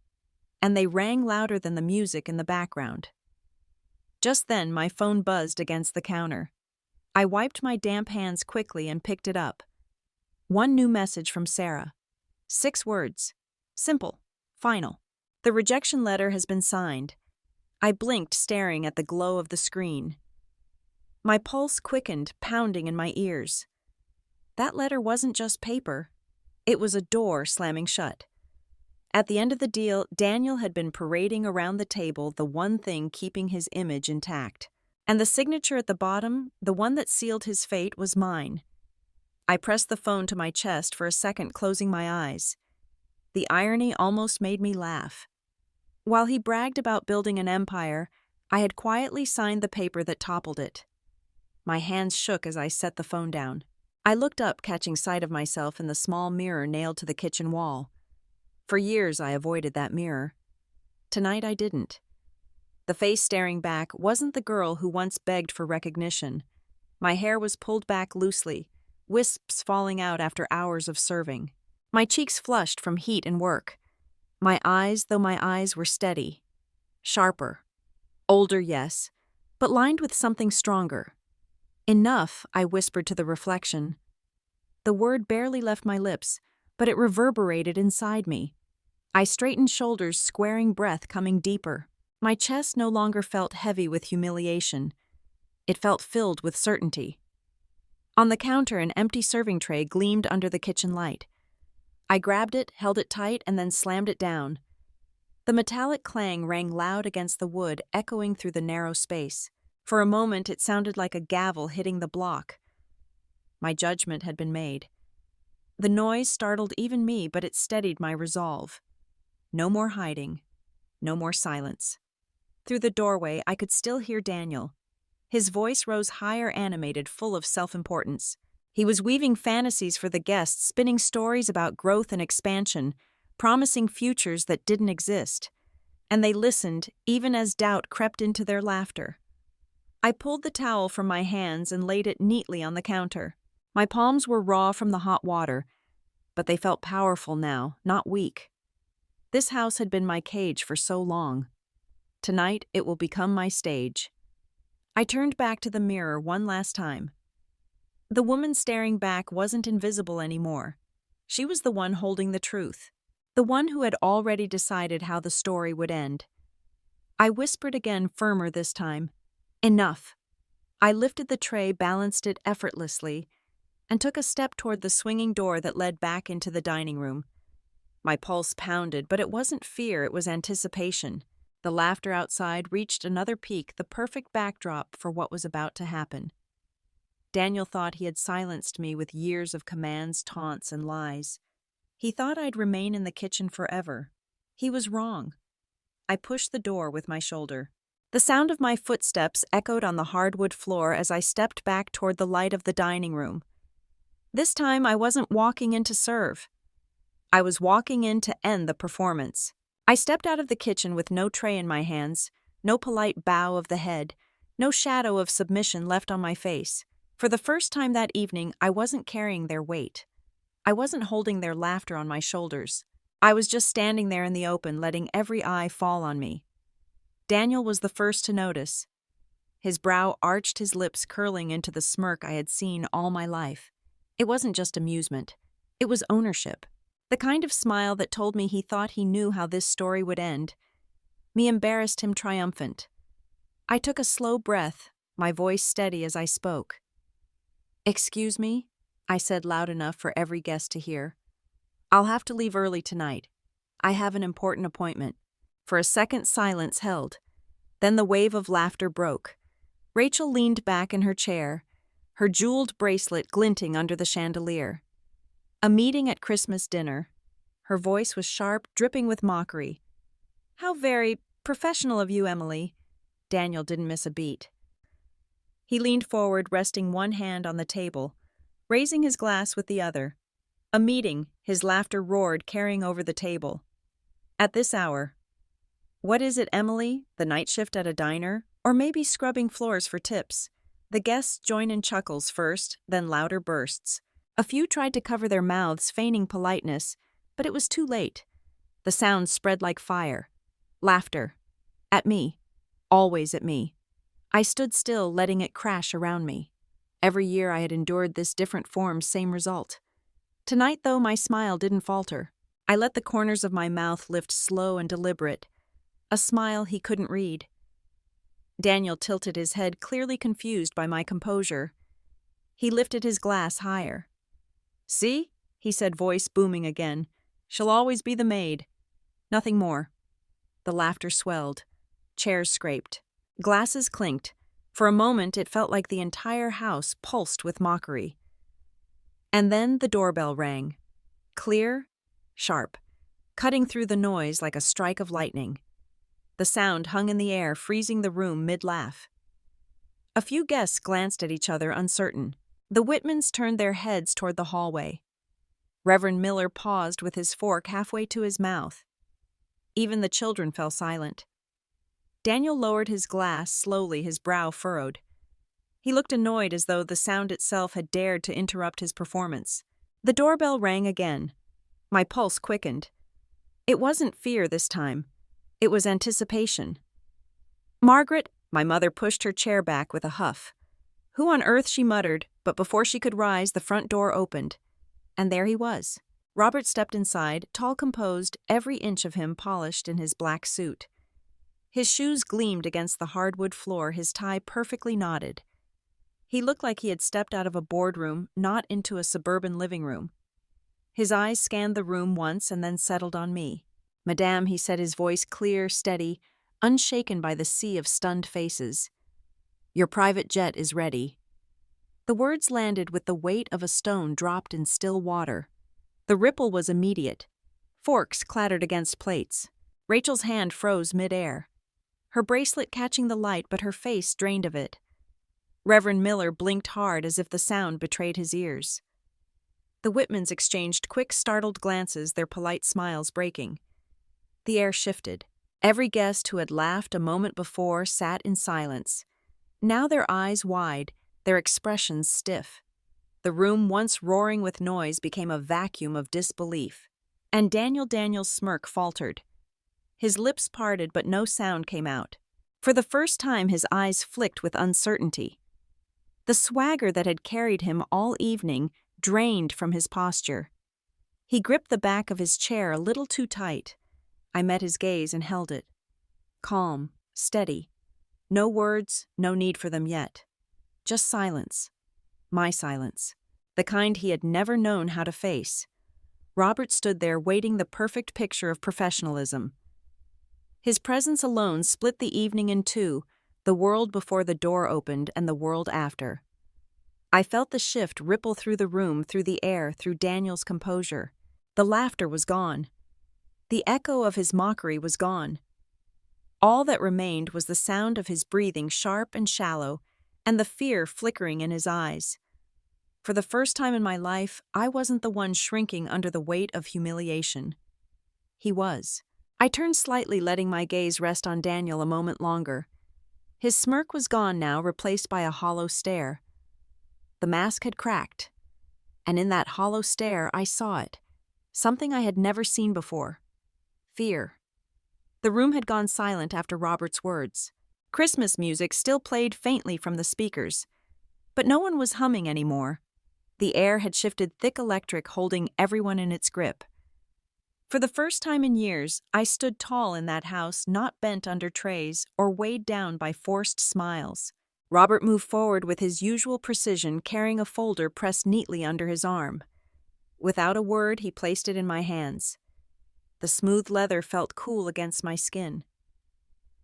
and they rang louder than the music in the background. Just then, my phone buzzed against the counter. I wiped my damp hands quickly and picked it up. One new message from Sarah. 6 words. Simple. Final. "The rejection letter has been signed." I blinked, staring at the glow of the screen. My pulse quickened, pounding in my ears. That letter wasn't just paper. It was a door slamming shut. At the end of the deal, Daniel had been parading around the table, the one thing keeping his image intact. And the signature at the bottom, the one that sealed his fate, was mine. I pressed the phone to my chest for a second, closing my eyes. The irony almost made me laugh. While he bragged about building an empire, I had quietly signed the paper that toppled it. My hands shook as I set the phone down. I looked up, catching sight of myself in the small mirror nailed to the kitchen wall. For years I avoided that mirror. Tonight I didn't. The face staring back wasn't the girl who once begged for recognition. My hair was pulled back loosely, wisps falling out after hours of serving. My cheeks flushed from heat and work. My eyes, though my eyes were steady. Sharper. Older, yes, but lined with something stronger. "Enough," I whispered to the reflection. The word barely left my lips, but it reverberated inside me. I straightened shoulders, squaring breath coming deeper. My chest no longer felt heavy with humiliation. It felt filled with certainty. On the counter, an empty serving tray gleamed under the kitchen light. I grabbed it, held it tight, and then slammed it down. The metallic clang rang loud against the wood, echoing through the narrow space. For a moment it sounded like a gavel hitting the block. My judgment had been made. The noise startled even me, but it steadied my resolve. No more hiding. No more silence. Through the doorway, I could still hear Daniel. His voice rose higher, animated, full of self-importance. He was weaving fantasies for the guests, spinning stories about growth and expansion, promising futures that didn't exist. And they listened, even as doubt crept into their laughter. I pulled the towel from my hands and laid it neatly on the counter. My palms were raw from the hot water, but they felt powerful now, not weak. This house had been my cage for so long. Tonight, it will become my stage. I turned back to the mirror one last time. The woman staring back wasn't invisible anymore. She was the one holding the truth, the one who had already decided how the story would end. I whispered again, firmer this time. Enough. I lifted the tray, balanced it effortlessly, and took a step toward the swinging door that led back into the dining room. My pulse pounded, but it wasn't fear, it was anticipation. The laughter outside reached another peak, the perfect backdrop for what was about to happen. Daniel thought he had silenced me with years of commands, taunts, and lies. He thought I'd remain in the kitchen forever. He was wrong. I pushed the door with my shoulder. The sound of my footsteps echoed on the hardwood floor as I stepped back toward the light of the dining room. This time I wasn't walking in to serve. I was walking in to end the performance. I stepped out of the kitchen with no tray in my hands, no polite bow of the head, no shadow of submission left on my face. For the first time that evening, I wasn't carrying their weight. I wasn't holding their laughter on my shoulders. I was just standing there in the open, letting every eye fall on me. Daniel was the first to notice. His brow arched, his lips curling into the smirk I had seen all my life. It wasn't just amusement. It was ownership. The kind of smile that told me he thought he knew how this story would end. Me embarrassed him triumphant. I took a slow breath, my voice steady as I spoke. "Excuse me," I said loud enough for every guest to hear. "I'll have to leave early tonight. I have an important appointment." For a second, silence held. Then the wave of laughter broke. Rachel leaned back in her chair, her jeweled bracelet glinting under the chandelier. A meeting at Christmas dinner. Her voice was sharp, dripping with mockery. "How very professional of you, Emily." Daniel didn't miss a beat. He leaned forward, resting one hand on the table, raising his glass with the other. A meeting, his laughter roared, carrying over the table. "At this hour. What is it, Emily? The night shift at a diner? Or maybe scrubbing floors for tips?" The guests joined in chuckles first, then louder bursts. A few tried to cover their mouths, feigning politeness, but it was too late. The sound spread like fire. Laughter. At me. Always at me. I stood still, letting it crash around me. Every year I had endured this different form, same result. Tonight, though, my smile didn't falter. I let the corners of my mouth lift slow and deliberate. A smile he couldn't read. Daniel tilted his head, clearly confused by my composure. He lifted his glass higher. "See?" he said, voice booming again. "She'll always be the maid." Nothing more. The laughter swelled. Chairs scraped. Glasses clinked. For a moment, it felt like the entire house pulsed with mockery. And then the doorbell rang. Clear, sharp, cutting through the noise like a strike of lightning. The sound hung in the air, freezing the room mid-laugh. A few guests glanced at each other, uncertain. The Whitmans turned their heads toward the hallway. Reverend Miller paused with his fork halfway to his mouth. Even the children fell silent. Daniel lowered his glass slowly, his brow furrowed. He looked annoyed, as though the sound itself had dared to interrupt his performance. The doorbell rang again. My pulse quickened. It wasn't fear this time. It was anticipation. "Margaret," my mother pushed her chair back with a huff. "Who on earth?" she muttered, but before she could rise, the front door opened. And there he was. Robert stepped inside, tall, composed, every inch of him polished in his black suit. His shoes gleamed against the hardwood floor, his tie perfectly knotted. He looked like he had stepped out of a boardroom, not into a suburban living room. His eyes scanned the room once and then settled on me. Madame, he said, his voice clear, steady, unshaken by the sea of stunned faces. Your private jet is ready. The words landed with the weight of a stone dropped in still water. The ripple was immediate. Forks clattered against plates. Rachel's hand froze mid-air. Her bracelet catching the light, but her face drained of it. Reverend Miller blinked hard as if the sound betrayed his ears. The Whitmans exchanged quick, startled glances, their polite smiles breaking. The air shifted. Every guest who had laughed a moment before sat in silence. Now their eyes wide, their expressions stiff. The room, once roaring with noise, became a vacuum of disbelief. And Daniel's smirk faltered. His lips parted, but no sound came out. For the first time, his eyes flicked with uncertainty. The swagger that had carried him all evening drained from his posture. He gripped the back of his chair a little too tight. I met his gaze and held it. Calm, steady. No words, no need for them yet. Just silence. My silence. The kind he had never known how to face. Robert stood there waiting, the perfect picture of professionalism. His presence alone split the evening in two, the world before the door opened and the world after. I felt the shift ripple through the room, through the air, through Daniel's composure. The laughter was gone. The echo of his mockery was gone. All that remained was the sound of his breathing, sharp and shallow, and the fear flickering in his eyes. For the first time in my life, I wasn't the one shrinking under the weight of humiliation. He was. I turned slightly, letting my gaze rest on Daniel a moment longer. His smirk was gone now, replaced by a hollow stare. The mask had cracked, and in that hollow stare I saw it, something I had never seen before. Fear. The room had gone silent after Robert's words. Christmas music still played faintly from the speakers, but no one was humming anymore. The air had shifted, thick electric, holding everyone in its grip. For the first time in years, I stood tall in that house, not bent under trays or weighed down by forced smiles. Robert moved forward with his usual precision, carrying a folder pressed neatly under his arm. Without a word, he placed it in my hands. The smooth leather felt cool against my skin.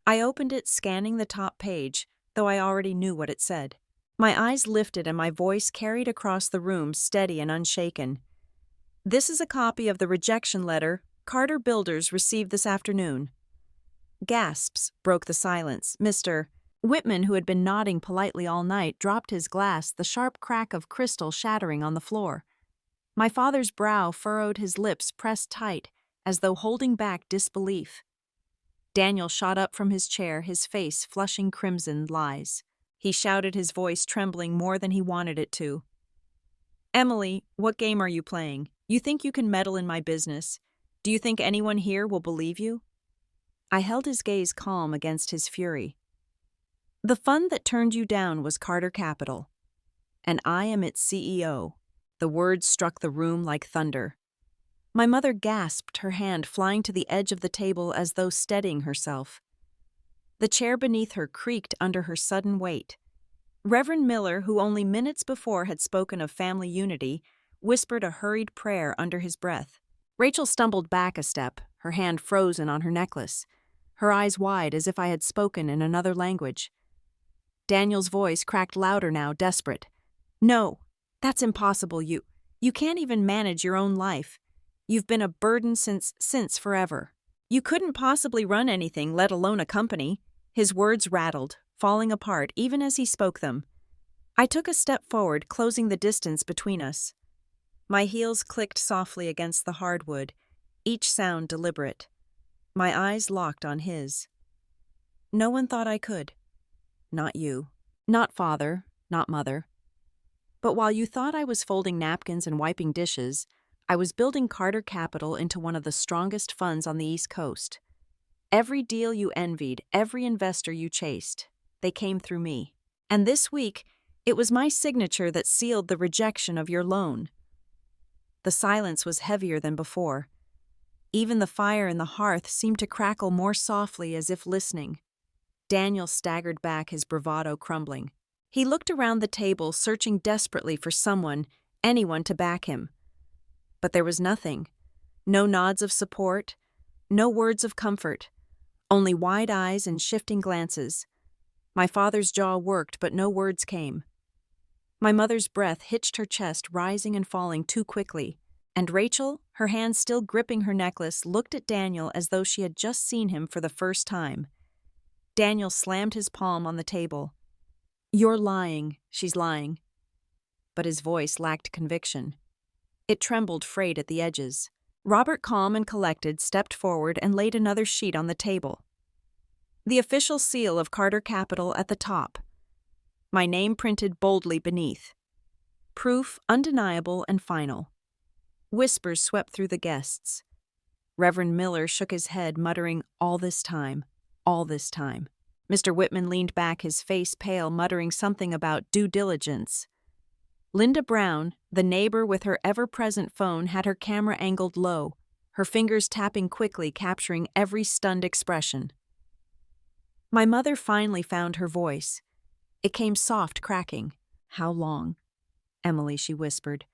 I opened it, scanning the top page, though I already knew what it said. My eyes lifted and my voice carried across the room, steady and unshaken. This is a copy of the rejection letter Carter Builders received this afternoon. Gasps broke the silence. Mr. Whitman, who had been nodding politely all night, dropped his glass, the sharp crack of crystal shattering on the floor. My father's brow furrowed, his lips pressed tight, as though holding back disbelief. Daniel shot up from his chair, his face flushing crimson. Lies. He shouted, his voice trembling more than he wanted it to. Emily, what game are you playing? You think you can meddle in my business? Do you think anyone here will believe you? I held his gaze calm against his fury. The fund that turned you down was Carter Capital, and I am its CEO. The words struck the room like thunder. My mother gasped, her hand flying to the edge of the table as though steadying herself. The chair beneath her creaked under her sudden weight. Reverend Miller, who only minutes before had spoken of family unity, whispered a hurried prayer under his breath. Rachel stumbled back a step, her hand frozen on her necklace, her eyes wide as if I had spoken in another language. Daniel's voice cracked louder now, desperate. No, that's impossible. You can't even manage your own life. You've been a burden since forever. You couldn't possibly run anything, let alone a company. His words rattled, falling apart even as he spoke them. I took a step forward, closing the distance between us. My heels clicked softly against the hardwood, each sound deliberate. My eyes locked on his. No one thought I could. Not you. Not father. Not mother. But while you thought I was folding napkins and wiping dishes, I was building Carter Capital into one of the strongest funds on the East Coast. Every deal you envied, every investor you chased, they came through me. And this week, it was my signature that sealed the rejection of your loan. The silence was heavier than before. Even the fire in the hearth seemed to crackle more softly, as if listening. Daniel staggered back, his bravado crumbling. He looked around the table, searching desperately for someone, anyone to back him. But there was nothing. No nods of support, No words of comfort, only wide eyes and shifting glances. My father's jaw worked, but no words came. My mother's breath hitched her chest, rising and falling too quickly, and Rachel, her hand still gripping her necklace, looked at Daniel as though she had just seen him for the first time. Daniel slammed his palm on the table. "You're lying, she's lying." But his voice lacked conviction. It trembled, frayed at the edges. Robert, calm and collected, stepped forward and laid another sheet on the table. The official seal of Carter Capital at the top. My name printed boldly beneath. Proof undeniable and final. Whispers swept through the guests. Reverend Miller shook his head, muttering, "All this time, all this time." Mr. Whitman leaned back, his face pale, muttering something about due diligence. Linda Brown, the neighbor with her ever-present phone, had her camera angled low, her fingers tapping quickly, capturing every stunned expression. My mother finally found her voice. It came soft, cracking. "How long?" "Emily," she whispered.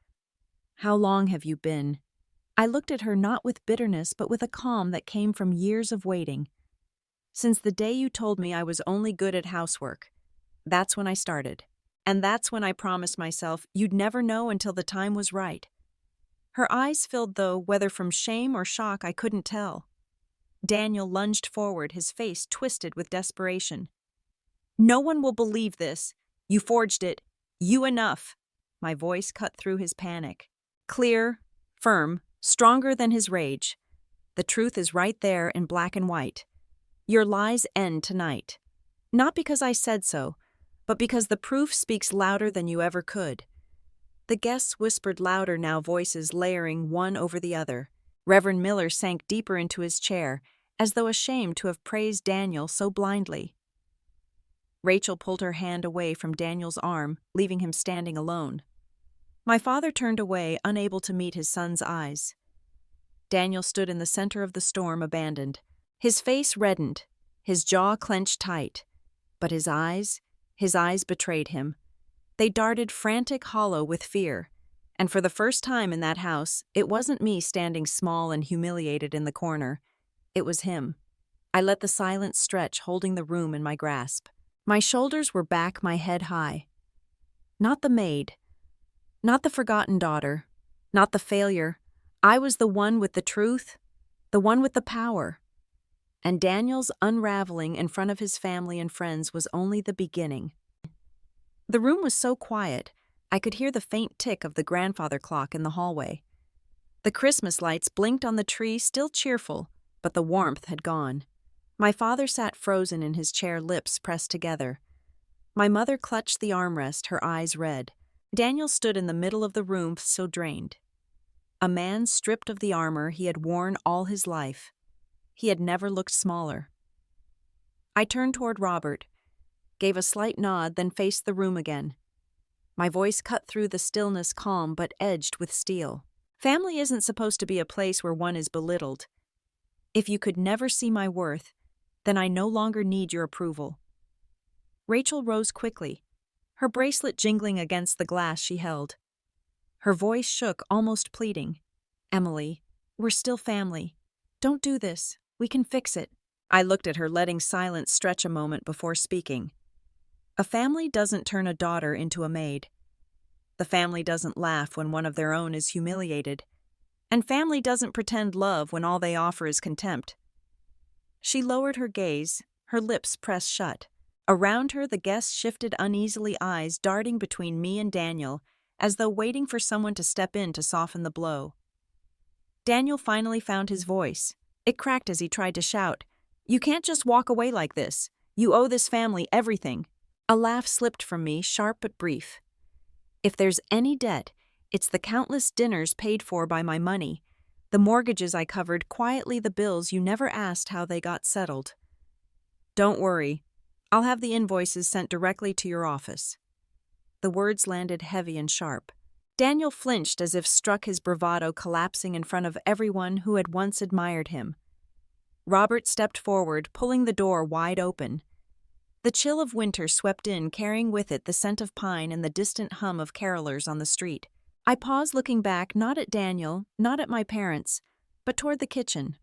"How long have you been?" I looked at her not with bitterness, but with a calm that came from years of waiting. "Since the day you told me I was only good at housework. That's when I started. And that's when I promised myself you'd never know until the time was right." Her eyes filled, though, whether from shame or shock I couldn't tell. Daniel lunged forward, his face twisted with desperation. "No one will believe this. You forged it. You enough." My voice cut through his panic. Clear, firm, stronger than his rage. "The truth is right there in black and white. Your lies end tonight. Not because I said so, but because the proof speaks louder than you ever could." The guests whispered louder now, voices layering one over the other. Reverend Miller sank deeper into his chair, as though ashamed to have praised Daniel so blindly. Rachel pulled her hand away from Daniel's arm, leaving him standing alone. My father turned away, unable to meet his son's eyes. Daniel stood in the center of the storm, abandoned. His face reddened, his jaw clenched tight. But his eyes betrayed him. They darted frantic, hollow with fear. And for the first time in that house, it wasn't me standing small and humiliated in the corner. It was him. I let the silence stretch, holding the room in my grasp. My shoulders were back, my head high. Not the maid. Not the forgotten daughter. Not the failure. I was the one with the truth. The one with the power. And Daniel's unraveling in front of his family and friends was only the beginning. The room was so quiet, I could hear the faint tick of the grandfather clock in the hallway. The Christmas lights blinked on the tree, still cheerful, but the warmth had gone. My father sat frozen in his chair, lips pressed together. My mother clutched the armrest, her eyes red. Daniel stood in the middle of the room, so drained. A man stripped of the armor he had worn all his life. He had never looked smaller. I turned toward Robert, gave a slight nod, then faced the room again. My voice cut through the stillness, calm but edged with steel. "Family isn't supposed to be a place where one is belittled. If you could never see my worth, then I no longer need your approval." Rachel rose quickly, her bracelet jingling against the glass she held. Her voice shook, almost pleading. "Emily, we're still family. Don't do this. We can fix it." I looked at her, letting silence stretch a moment before speaking. A family doesn't turn a daughter into a maid. The family doesn't laugh when one of their own is humiliated. And family doesn't pretend love when all they offer is contempt. She lowered her gaze, her lips pressed shut. Around her, the guests shifted uneasily, eyes darting between me and Daniel, as though waiting for someone to step in to soften the blow. Daniel finally found his voice. It cracked as he tried to shout, "You can't just walk away like this. You owe this family everything." A laugh slipped from me, sharp but brief. "If there's any debt, it's the countless dinners paid for by my money, the mortgages I covered quietly, the bills you never asked how they got settled. Don't worry, I'll have the invoices sent directly to your office." The words landed heavy and sharp. Daniel flinched as if struck, his bravado collapsing in front of everyone who had once admired him. Robert stepped forward, pulling the door wide open. The chill of winter swept in, carrying with it the scent of pine and the distant hum of carolers on the street. I paused, looking back, not at Daniel, not at my parents, but toward the kitchen.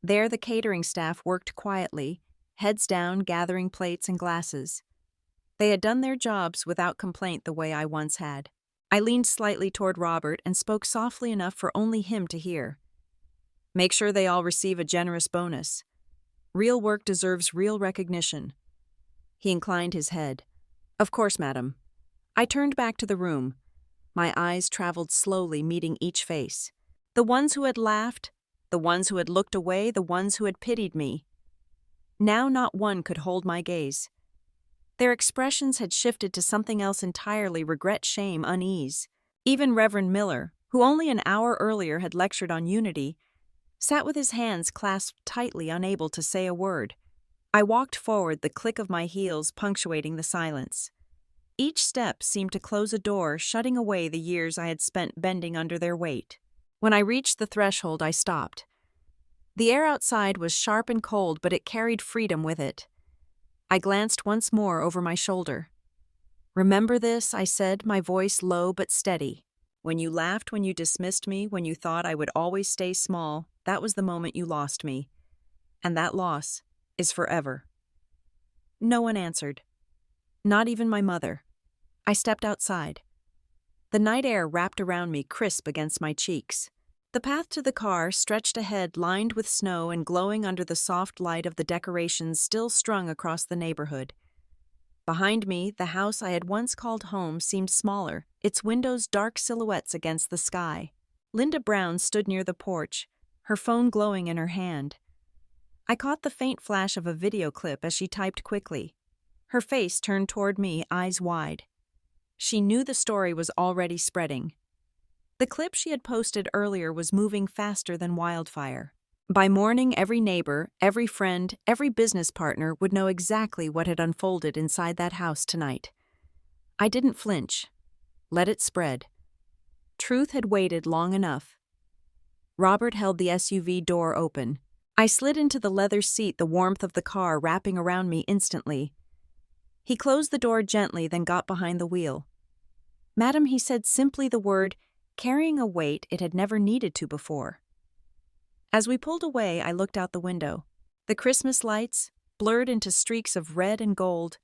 There, the catering staff worked quietly, heads down, gathering plates and glasses. They had done their jobs without complaint the way I once had. I leaned slightly toward Robert and spoke softly enough for only him to hear. Make sure they all receive a generous bonus. Real work deserves real recognition. He inclined his head. Of course, madam. I turned back to the room. My eyes traveled slowly, meeting each face. The ones who had laughed, the ones who had looked away, the ones who had pitied me. Now not one could hold my gaze. Their expressions had shifted to something else entirely: regret, shame, unease. Even Reverend Miller, who only an hour earlier had lectured on unity, sat with his hands clasped tightly, unable to say a word. I walked forward, the click of my heels punctuating the silence. Each step seemed to close a door, shutting away the years I had spent bending under their weight. When I reached the threshold, I stopped. The air outside was sharp and cold, but it carried freedom with it. I glanced once more over my shoulder. Remember this, I said, my voice low but steady. When you laughed, when you dismissed me, when you thought I would always stay small, that was the moment you lost me. And that loss is forever. No one answered. Not even my mother. I stepped outside. The night air wrapped around me, crisp against my cheeks. The path to the car stretched ahead, lined with snow and glowing under the soft light of the decorations still strung across the neighborhood. Behind me, the house I had once called home seemed smaller, its windows dark silhouettes against the sky. Linda Brown stood near the porch, her phone glowing in her hand. I caught the faint flash of a video clip as she typed quickly. Her face turned toward me, eyes wide. She knew the story was already spreading. The clip she had posted earlier was moving faster than wildfire. By morning, every neighbor, every friend, every business partner would know exactly what had unfolded inside that house tonight. I didn't flinch. Let it spread. Truth had waited long enough. Robert held the SUV door open. I slid into the leather seat, the warmth of the car wrapping around me instantly. He closed the door gently, then got behind the wheel. Madam, he said simply the word, carrying a weight it had never needed to before. As we pulled away, I looked out the window. The Christmas lights, blurred into streaks of red and gold.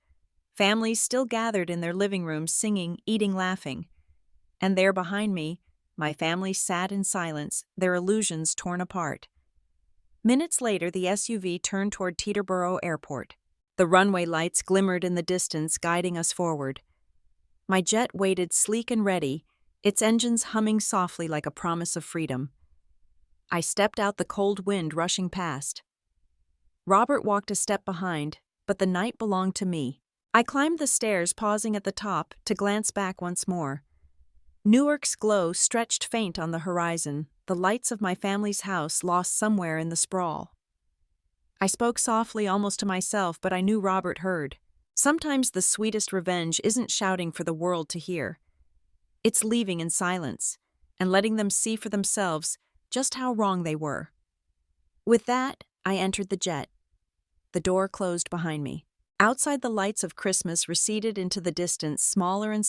Families still gathered in their living rooms, singing, eating, laughing. And there behind me, my family sat in silence, their illusions torn apart. Minutes later, the SUV turned toward Teterboro Airport. The runway lights glimmered in the distance, guiding us forward. My jet waited sleek and ready, its engines humming softly like a promise of freedom. I stepped out, the cold wind rushing past. Robert walked a step behind, but the night belonged to me. I climbed the stairs, pausing at the top to glance back once more. Newark's glow stretched faint on the horizon, the lights of my family's house lost somewhere in the sprawl. I spoke softly, almost to myself, but I knew Robert heard. Sometimes the sweetest revenge isn't shouting for the world to hear. It's leaving in silence and letting them see for themselves just how wrong they were. With that, I entered the jet. The door closed behind me. Outside, the lights of Christmas receded into the distance, smaller and